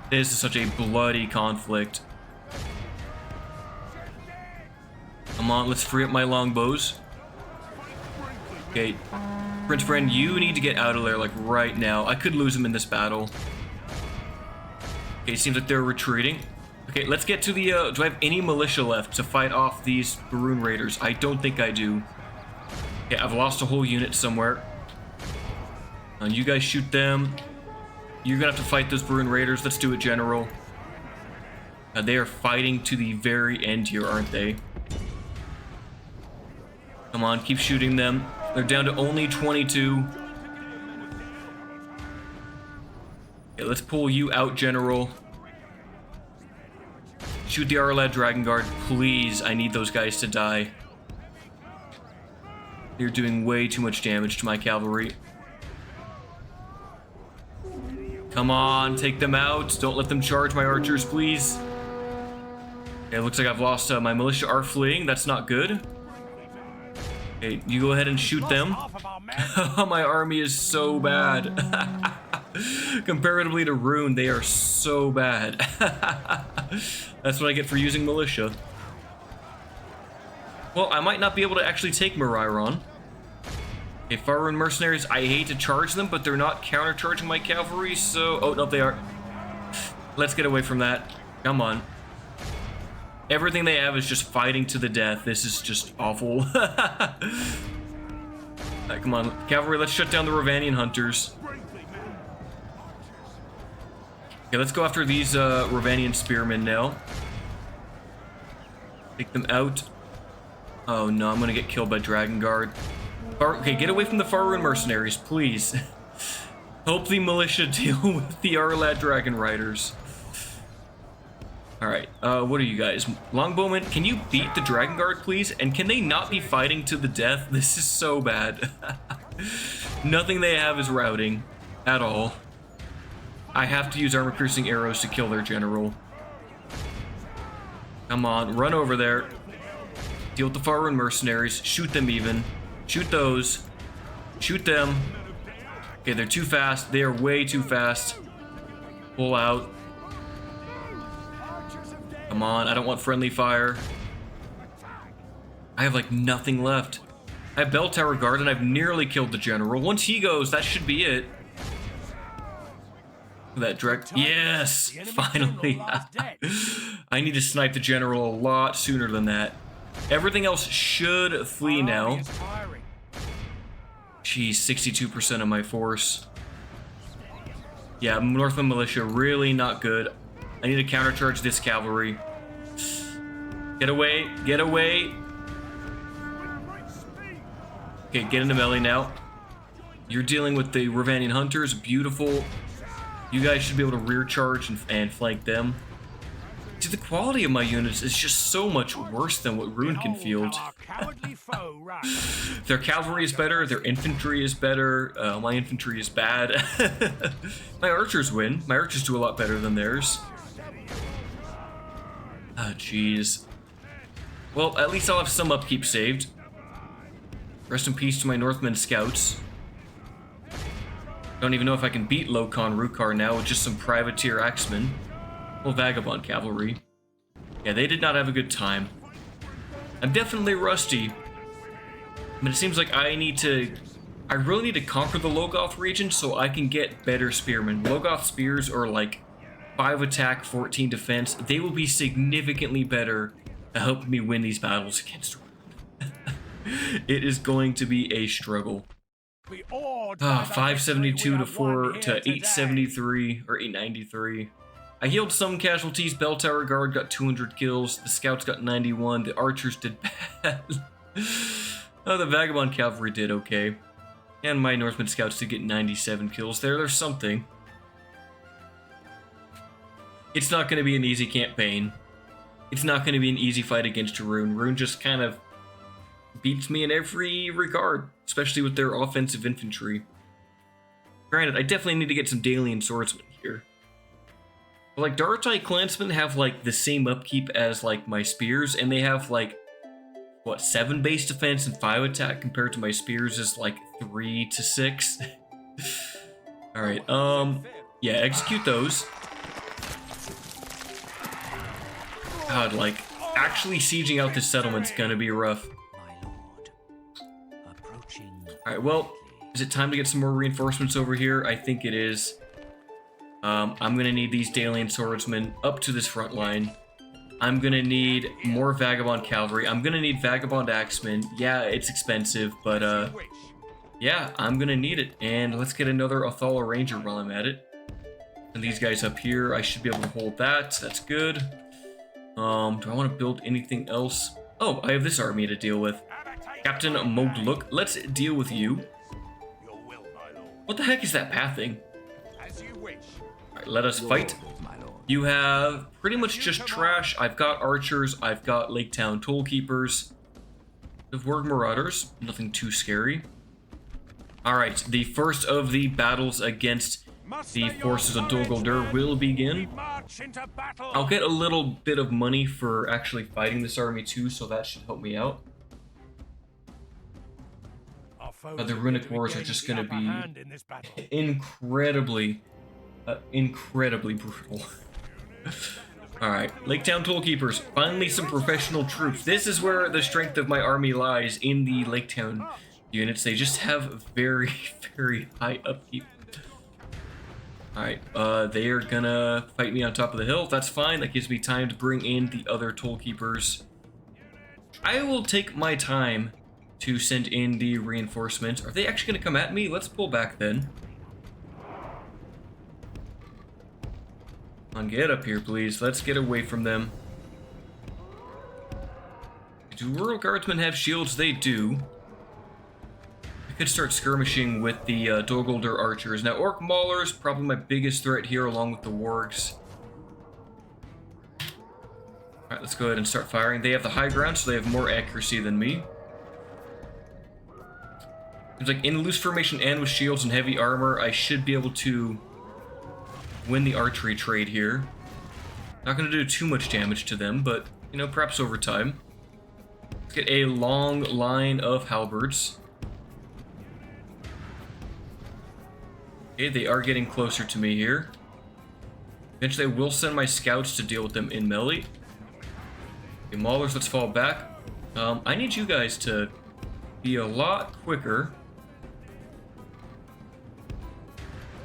This is such a bloody conflict. Come on, let's free up my longbows. Okay, Prince Friend, you need to get out of there, like, right now. I could lose him in this battle. Okay, it seems like they're retreating. Okay, let's get to the, do I have any militia left to fight off these Rune Raiders? I don't think I do. Okay, I've lost a whole unit somewhere. And you guys shoot them. You're gonna have to fight those Rune Raiders. Let's do it, General. They are fighting to the very end here, aren't they? Come on, keep shooting them. They're down to only 22. Okay, let's pull you out, General. Shoot the Arlad Dragon Guard, please. I need those guys to die. They're doing way too much damage to my cavalry. Come on, take them out. Don't let them charge my archers, please. Okay, it looks like I've lost my militia are fleeing. That's not good. Okay, you go ahead and shoot them. My army is so bad. Comparatively to Rune, they are so bad. That's what I get for using militia. Well, I might not be able to actually take Moriron. Okay, Faerun mercenaries, I hate to charge them, but they're not counter-charging my cavalry, so... Oh, no, they are. Let's get away from that. Come on. Everything they have is just fighting to the death. This is just awful. Alright, come on, cavalry, let's shut down the Ravanian hunters. Okay, let's go after these Ravanian spearmen now. Take them out. Oh no, I'm gonna get killed by Dragon Guard. Okay, get away from the Faerun mercenaries, please. Help the militia deal with the Arlad Dragon Riders. Alright, what are you guys? Longbowmen, can you beat the Dragon Guard, please? And can they not be fighting to the death? This is so bad. Nothing they have is routing at all. I have to use armor-piercing arrows to kill their general. Come on, run over there. Deal with the Faerun mercenaries. Shoot them even. Shoot those. Shoot them. Okay, they're too fast. They are way too fast. Pull out. Come on, I don't want friendly fire. I have like nothing left. I have Bell Tower Guard and I've nearly killed the general. Once he goes, that should be it. That direct. Yes! Finally. I need to snipe the general a lot sooner than that. Everything else should flee now. Jeez, 62% of my force. Yeah, Northland Militia, really not good. I need to countercharge this cavalry. Get away, get away. Okay, get into melee now. You're dealing with the Ravanian hunters, beautiful. You guys should be able to rear charge and flank them. See, the quality of my units is just so much worse than what Rune can field. Their cavalry is better, their infantry is better, my infantry is bad. My archers win. My archers do a lot better than theirs. Ah, jeez. Well, at least I'll have some upkeep saved. Rest in peace to my Northman scouts. Don't even know if I can beat Lokon Rukar now with just some privateer axemen. Well, Vagabond cavalry. Yeah, they did not have a good time. I'm definitely rusty, but it seems like I really need to conquer the Logoth region so I can get better spearmen. Logoth spears are like 5 attack, 14 defense. They will be significantly better at helping me win these battles against Rune. It is going to be a struggle. 572 to 873 or 893. I healed some casualties. Bell Tower Guard got 200 kills. The Scouts got 91. The Archers did bad. Oh, the Vagabond Cavalry did okay. And my Northman Scouts did get 97 kills there. There's something. It's not going to be an easy campaign. It's not going to be an easy fight against Rune. Rune just kind of beats me in every regard, especially with their offensive infantry. Granted, I definitely need to get some Dalian swordsmen here. But like, Dartai Clansmen have like the same upkeep as like my spears, and they have like, what, 7 base defense and 5 attack compared to my spears is like 3 to 6. Alright, yeah, execute those. God, like, actually sieging out this settlement's gonna be rough. Alright, well, is it time to get some more reinforcements over here? I think it is. I'm gonna need these Dalian swordsmen up to this front line. I'm gonna need more Vagabond Cavalry. I'm gonna need Vagabond Axemen. Yeah, it's expensive, but yeah, I'm gonna need it. And let's get another Othala Ranger while I'm at it. And these guys up here, I should be able to hold that. That's good. Do I want to build anything else? Oh, I have this army to deal with. Captain Mogluk, let's deal with you. What the heck is that pathing? Alright, let us fight. You have pretty much just trash. I've got archers, I've got Lake Town Tollkeepers. The Warg Marauders, nothing too scary. Alright, the first of the battles against the forces of Dol Guldur will begin. I'll get a little bit of money for actually fighting this army too, so that should help me out. The Runic Wars are just going to be incredibly brutal. Alright, Lake Town Tollkeepers, finally some professional troops. This is where the strength of my army lies, in the Lake Town units. They just have very, very high upkeep. Alright, they are gonna fight me on top of the hill. That's fine, that gives me time to bring in the other Tollkeepers. I will take my time to send in the reinforcements. Are they actually gonna come at me? Let's pull back then. Come on, get up here, please. Let's get away from them. Do Rural Guardsmen have shields? They do. I could start skirmishing with the Dol Guldur archers. Now, Orc Maulers, probably my biggest threat here, along with the Wargs. Alright, let's go ahead and start firing. They have the high ground, so they have more accuracy than me. Seems like in loose formation and with shields and heavy armor, I should be able to win the archery trade here. Not going to do too much damage to them, but, you know, perhaps over time. Let's get a long line of halberds. Okay, they are getting closer to me here. Eventually I will send my scouts to deal with them in melee. Okay, Maulers, let's fall back. I need you guys to be a lot quicker.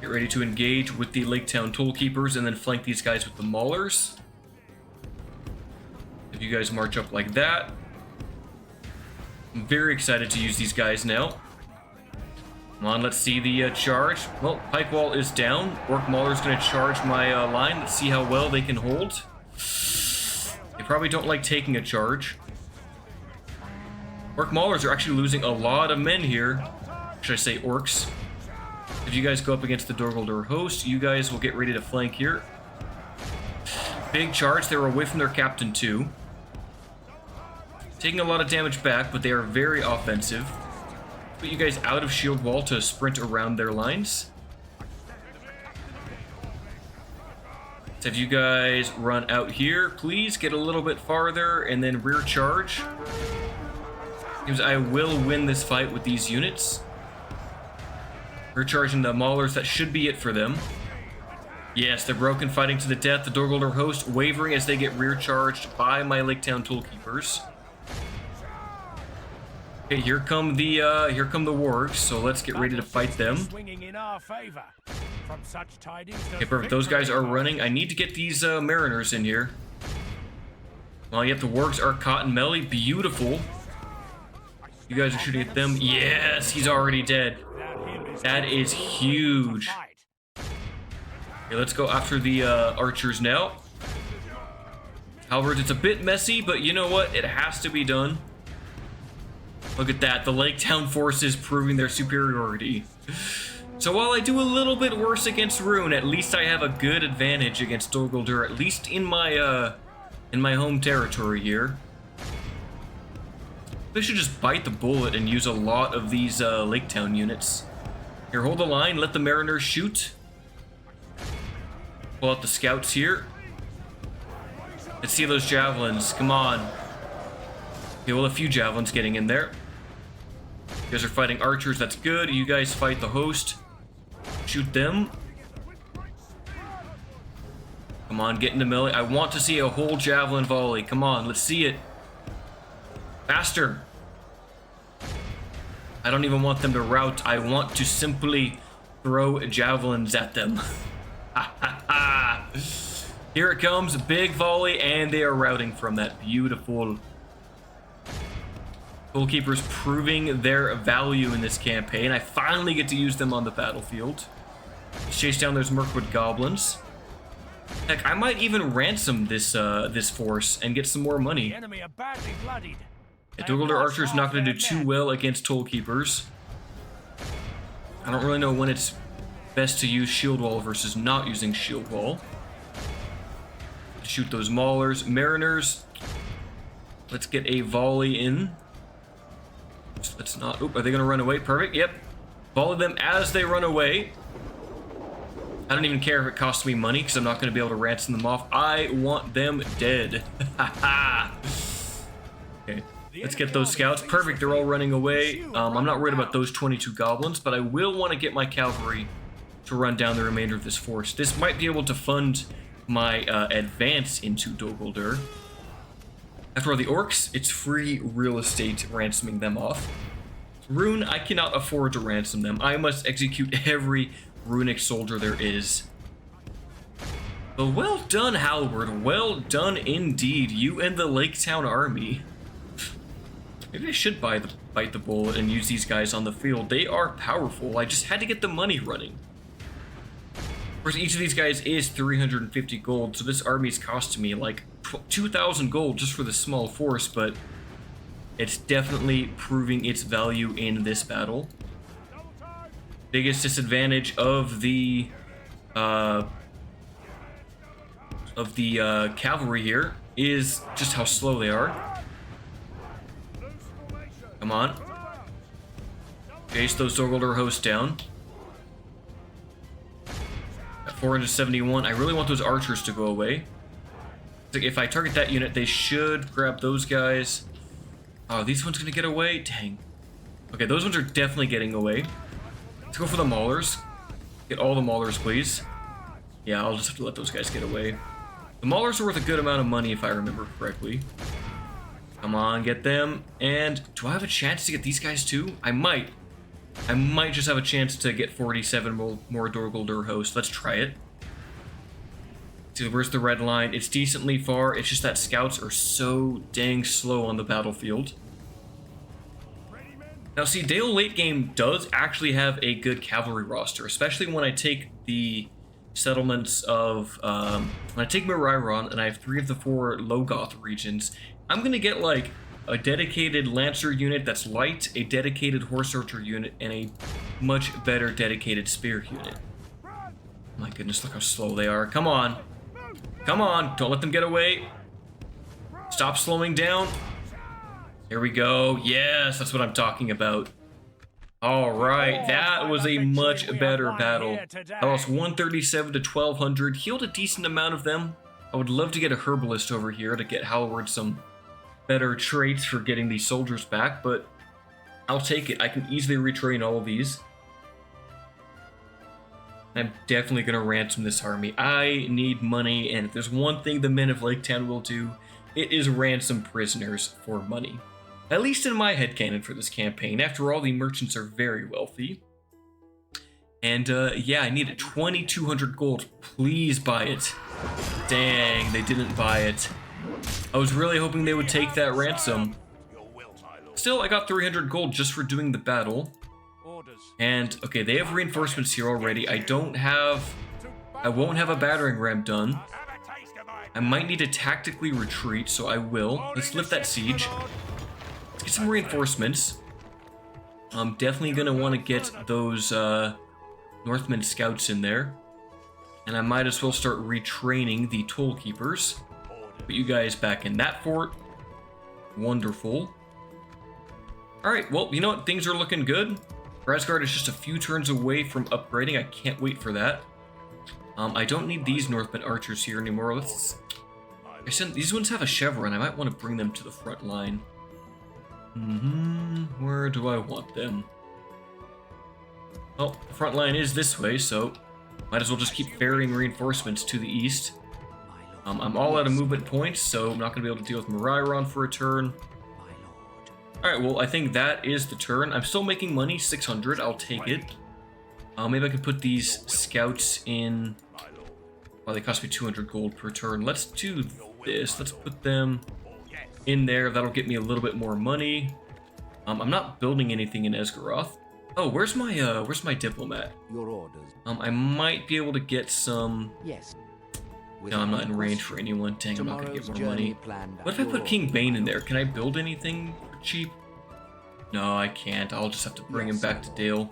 Get ready to engage with the Lake Town Tollkeepers and then flank these guys with the Maulers. If you guys march up like that. I'm very excited to use these guys now. Come on, let's see the charge. Well, Pike Wall is down. Orc Mauler's going to charge my line. Let's see how well they can hold. They probably don't like taking a charge. Orc Maulers are actually losing a lot of men here. Should I say orcs? If you guys go up against the Dol Guldur host, you guys will get ready to flank here. Big charge. They're away from their captain too. Taking a lot of damage back, but they are very offensive. Put you guys out of shield wall to sprint around their lines. Let's have you guys run out here. Please get a little bit farther and then rear charge. Because I will win this fight with these units. Rear charging the Maulers, that should be it for them. Yes, they're broken, fighting to the death. The Dol Guldur host wavering as they get rear charged by my Lake Town Tollkeepers. Okay, here come the wargs, so let's get ready to fight them.
Swinging in our favor. From such tidings,
Okay, perfect. Those guys are running. I need to get these mariners in here. Well, yep, the wargs are caught in melee. Beautiful. You guys are shooting at them. Yes, he's already dead. That is huge. Okay, let's go after the archers now. Halward, it's a bit messy, but you know what? It has to be done. Look at that. The Lake Town forces proving their superiority. So while I do a little bit worse against Rune, at least I have a good advantage against Dol Guldur, at least in my home territory here. They should just bite the bullet and use a lot of these Lake Town units. Here, hold the line. Let the mariners shoot. Pull out the scouts here. Let's see those javelins. Come on. Okay, well, a few javelins getting in there. You guys are fighting archers. That's good. You guys fight the host. Shoot them. Come on, get into melee. I want to see a whole javelin volley. Come on, let's see it. Faster. I don't even want them to rout. I want to simply throw javelins at them. Ha ha ha. Here it comes, big volley, and they are routing from that. Beautiful. Goalkeepers proving their value in this campaign. I finally get to use them on the battlefield. Let's chase down those Mirkwood goblins. Heck, I might even ransom this this force and get some more money.
The enemy are badly bloodied.
Dol Guldur Archer's not going to do too well against Tollkeepers. I don't really know when it's best to use Shield Wall versus not using Shield Wall. Shoot those maulers. Mariners. Let's get a volley in. Let's not... Oop, are they going to run away? Perfect, yep. Volley them as they run away. I don't even care if it costs me money because I'm not going to be able to ransom them off. I want them dead. Okay, let's get those scouts. Perfect, they're all running away. I'm not worried about those 22 goblins, but I will want to get my cavalry to run down the remainder of this force. This might be able to fund my advance into Dol Guldur. After all, the orcs, it's free real estate ransoming them off. Rune, I cannot afford to ransom them. I must execute every runic soldier there is. But well done, Halward. Well done indeed. You and the Lake Town army. Maybe I should bite the bullet and use these guys on the field. They are powerful. I just had to get the money running. Of course, each of these guys is 350 gold, so this army's costing me like 2,000 gold just for the small force, but it's definitely proving its value in this battle. Biggest disadvantage of the cavalry here is just how slow they are. Come on. Chase those Dol Guldur hosts down. At 471, I really want those archers to go away. If I target that unit, they should grab those guys. Oh, these ones gonna get away? Dang. Okay, those ones are definitely getting away. Let's go for the maulers. Get all the maulers, please. Yeah, I'll just have to let those guys get away. The maulers are worth a good amount of money if I remember correctly. Come on, get them. And do I have a chance to get these guys too? I might. I might just have a chance to get 47 more Dol Guldur hosts. Let's try it. See, where's the red line? It's decently far. It's just that scouts are so dang slow on the battlefield. Now, see, Dale late game does actually have a good cavalry roster, especially when I take the settlements of... when I take Miriron and I have 3 of the 4 Logoth regions, I'm going to get, like, a dedicated Lancer unit that's light, a dedicated Horse Archer unit, and a much better dedicated Spear unit. My goodness, look how slow they are. Come on. Come on, don't let them get away. Stop slowing down. Here we go. Yes, that's what I'm talking about. All right, that was a much better battle. I lost 137 to 1200, healed a decent amount of them. I would love to get a herbalist over here to get Halward some better traits for getting these soldiers back, but I'll take it. I can easily retrain all of these. I'm definitely going to ransom this army. I need money, and if there's one thing the men of Lake Town will do, it is ransom prisoners for money. At least in my headcanon for this campaign. After all, the merchants are very wealthy. And yeah, I needed 2,200 gold. Please buy it. Dang, they didn't buy it. I was really hoping they would take that ransom. Still, I got 300 gold just for doing the battle. And, okay, they have reinforcements here already. I won't have a battering ram done. I might need to tactically retreat, so I will. Let's lift that siege. Let's get some reinforcements. I'm definitely going to want to get those Northmen scouts in there. And I might as well start retraining the toll keepers. Put you guys back in that fort. Wonderful. Alright, well, you know what? Things are looking good. Asgard is just a few turns away from upgrading. I can't wait for that. I don't need these Northmen archers here anymore. These ones have a chevron. I might want to bring them to the front line. Where do I want them? Well, the front line is this way, so might as well just keep ferrying reinforcements to the east. I'm all out of movement points, so I'm not going to be able to deal with Moriron for a turn. Alright, well, I think that is the turn. I'm still making money, 600. I'll take it. Maybe I can put these scouts in. Well, they cost me 200 gold per turn. Let's do this. Let's put them in there. That'll get me a little bit more money. I'm not building anything in Esgaroth. Oh, where's my diplomat?
Your orders.
I might be able to get some.
Yes.
No, I'm not in range for anyone. Dang, I'm not gonna get more money. What if I put King Bane in there? Can I build anything for cheap? No, I can't. I'll just have to bring him back to Dale.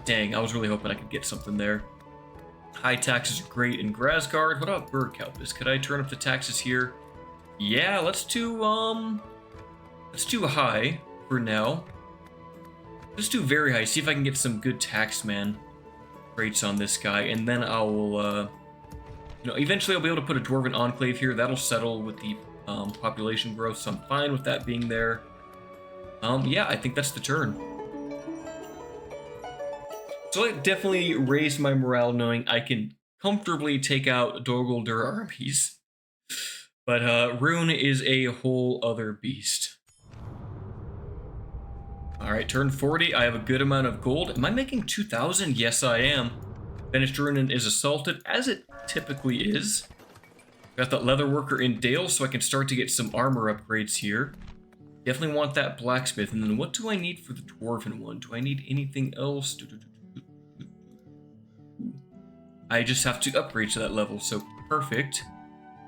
Dang, I was really hoping I could get something there. High taxes are great in Grasgard. What about Bergkalpis? Could I turn up the taxes here? Yeah, let's do high for now. Let's do very high. See if I can get some good taxman rates on this guy, and then I will, eventually I'll be able to put a Dwarven Enclave here. That'll settle with the population growth, so I'm fine with that being there. Yeah, I think that's the turn. So it definitely raised my morale knowing I can comfortably take out Dogoldur armies. But Rune is a whole other beast. Alright, turn 40. I have a good amount of gold. Am I making 2,000? Yes, I am. Finished Runen is assaulted, as it typically is. Got that leather worker in Dale, so I can start to get some armor upgrades here. Definitely want that blacksmith. And then what do I need for the dwarven one? Do I need anything else? I just have to upgrade to that level, so perfect.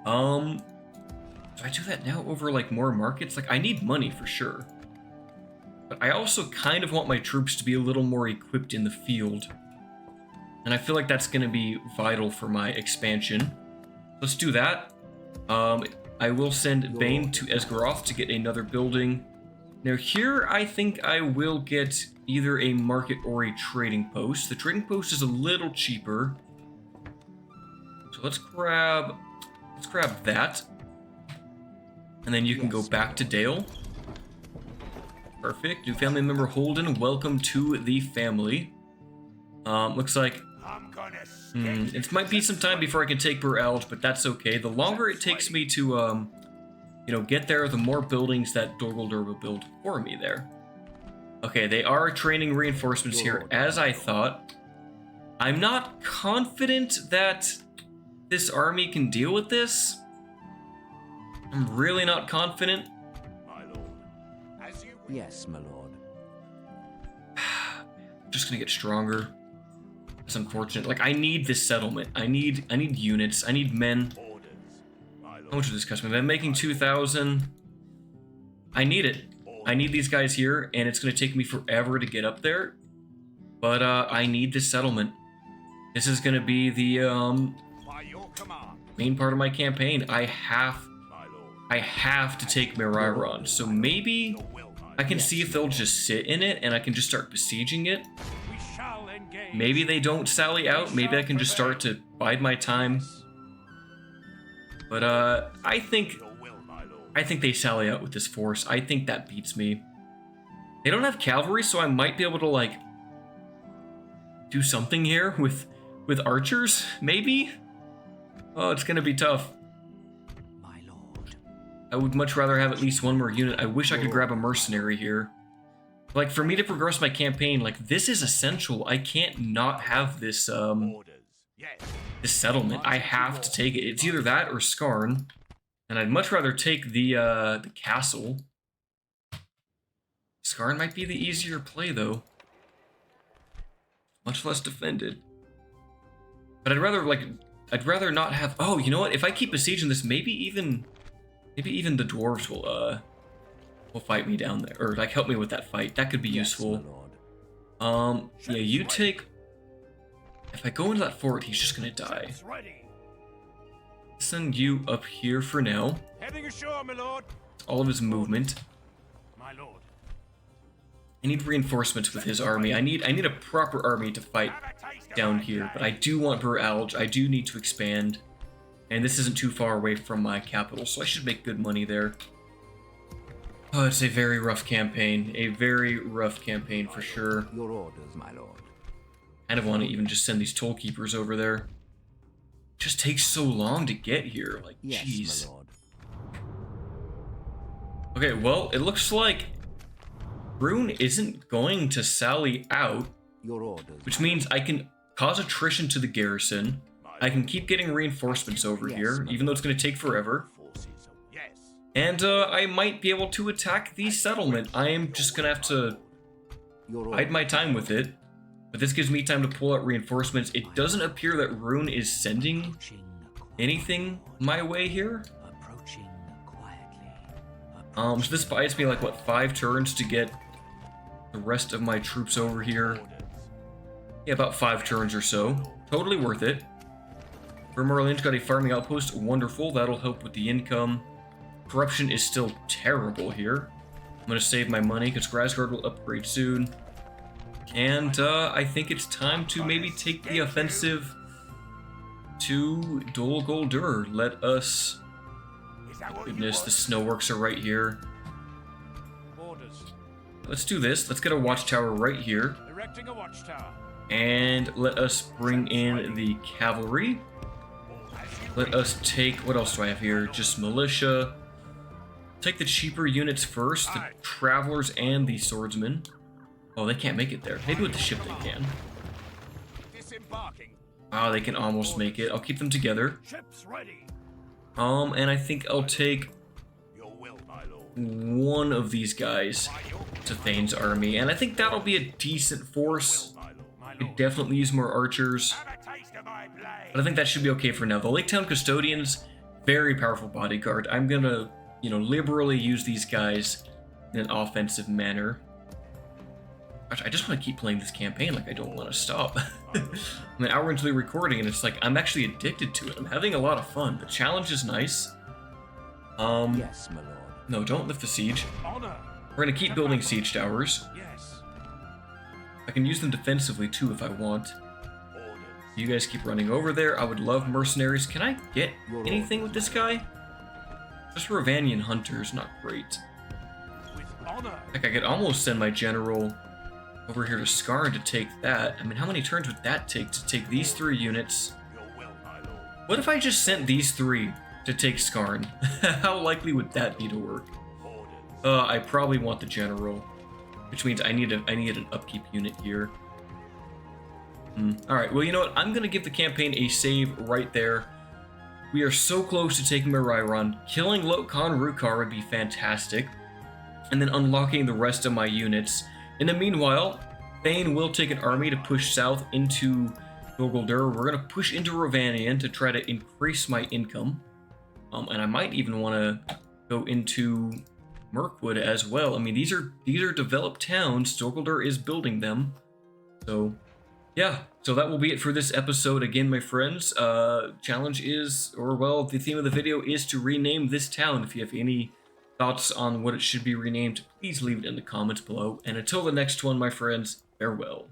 Do I do that now over like more markets? Like I need money for sure. But I also kind of want my troops to be a little more equipped in the field. And I feel like that's going to be vital for my expansion. Let's do that. I will send Bane to Esgaroth to get another building. Now here, I think I will get either a market or a trading post. The trading post is a little cheaper. So let's grab that. And then you can go back to Dale. Perfect. New family member Holden, welcome to the family. Looks like it might be some time before I can take Bur-Alge, but that's okay. The longer it takes me to, get there, the more buildings that Dogoldur will build for me there. Okay, they are training reinforcements here, as I thought. I'm not confident that this army can deal with this. I'm really not confident.
Yes, my lord.
Just gonna get stronger. That's unfortunate. Like, I need this settlement. I need units. I need men. How much is this cost me? I'm making 2,000. I need it. I need these guys here, and it's gonna take me forever to get up there. But I need this settlement. This is gonna be the main part of my campaign. I have to take Moriron. So maybe I can see if they'll just sit in it and I can just start besieging it. Maybe they don't sally out. Maybe I can just start to bide my time. But I think they sally out with this force. I think that beats me. They don't have cavalry, so I might be able to like do something here with archers, maybe? Oh, it's gonna be tough.
My lord.
I would much rather have at least one more unit. I wish I could grab a mercenary here. Like, for me to progress my campaign, like, this is essential. I can't not have this, this settlement. I have to take it. It's either that or Skarn. And I'd much rather take the castle. Skarn might be the easier play, though. Much less defended. But I'd rather not have... Oh, you know what? If I keep besieging this, maybe even the dwarves will fight me down there, or like help me with that fight. That could be useful. Yeah, you take. If I go into that fort, he's just gonna die. Send you up here for now.
Heading ashore, my lord.
All of his movement.
My lord.
I need reinforcements with his army. I need a proper army to fight down here, but I do want Buralge. I do need to expand. And this isn't too far away from my capital, so I should make good money there. Oh, it's a very rough campaign. A very rough campaign for sure.
Your orders, my lord.
Kind of want to even just send these toll keepers over there. It just takes so long to get here. Like,
Yes,
jeez.
my lord.
Okay, well, it looks like Rune isn't going to sally out,
Your orders.
which means I can cause attrition to the garrison. I can keep getting reinforcements over here, even though it's going to take forever. And I might be able to attack the settlement. I am just going to have to bide my time with it. But this gives me time to pull out reinforcements. It doesn't appear that Rune is sending anything my way here. So this buys me like, what, 5 turns to get the rest of my troops over here. Yeah, about 5 turns or so. Totally worth it. Vermerlin's got a farming outpost. Wonderful. That'll help with the income. Corruption is still terrible here. I'm going to save my money because Grasgard will upgrade soon. And I think it's time to maybe take the offensive to Dol Guldur. Let us... Goodness, the snowworks are right here. Let's do this. Let's get a watchtower right here.
Erecting a watchtower.
And let us bring in the cavalry. Let us take... What else do I have here? Just militia. Take the cheaper units first. The travelers and the swordsmen. Oh, they can't make it there. Maybe with the ship they can. Oh, they can almost make it. I'll keep them together.
Ships ready.
And I think I'll take one of these guys to Thane's army. And I think that'll be a decent force. Could definitely use more archers. But I think that should be okay for now. The Lake Town Custodians, very powerful bodyguard. I'm gonna, you know, liberally use these guys in an offensive manner. Gosh, I just want to keep playing this campaign, like I don't want to stop. I'm an hour into the recording and it's like I'm actually addicted to it. I'm having a lot of fun. The challenge is nice.
Yes, my lord.
No, don't lift the siege.
Honor.
We're gonna keep building siege towers.
Yes.
I can use them defensively too if I want. You guys keep running over there. I would love mercenaries. Can I get anything with this guy? Just Ravanian hunters, not great.
With honor.
Heck, I could almost send my general over here to Skarn to take that. I mean, how many turns would that take to take these 3 units? What if I just sent these 3 to take Skarn? How likely would that be to work? I probably want the general, which means I need an upkeep unit here. Alright, well, you know what? I'm going to give the campaign a save right there. We are so close to taking Meriron. Killing Lokon Rukar would be fantastic. And then unlocking the rest of my units. In the meanwhile, Thane will take an army to push south into Dol Guldur. We're going to push into Ravanian to try to increase my income. And I might even want to go into Mirkwood as well. I mean, these are developed towns. Dol Guldur is building them. So... yeah, so that will be it for this episode. Again, my friends, challenge is, or well, the theme of the video is to rename this town. If you have any thoughts on what it should be renamed, please leave it in the comments below. And until the next one, my friends, farewell.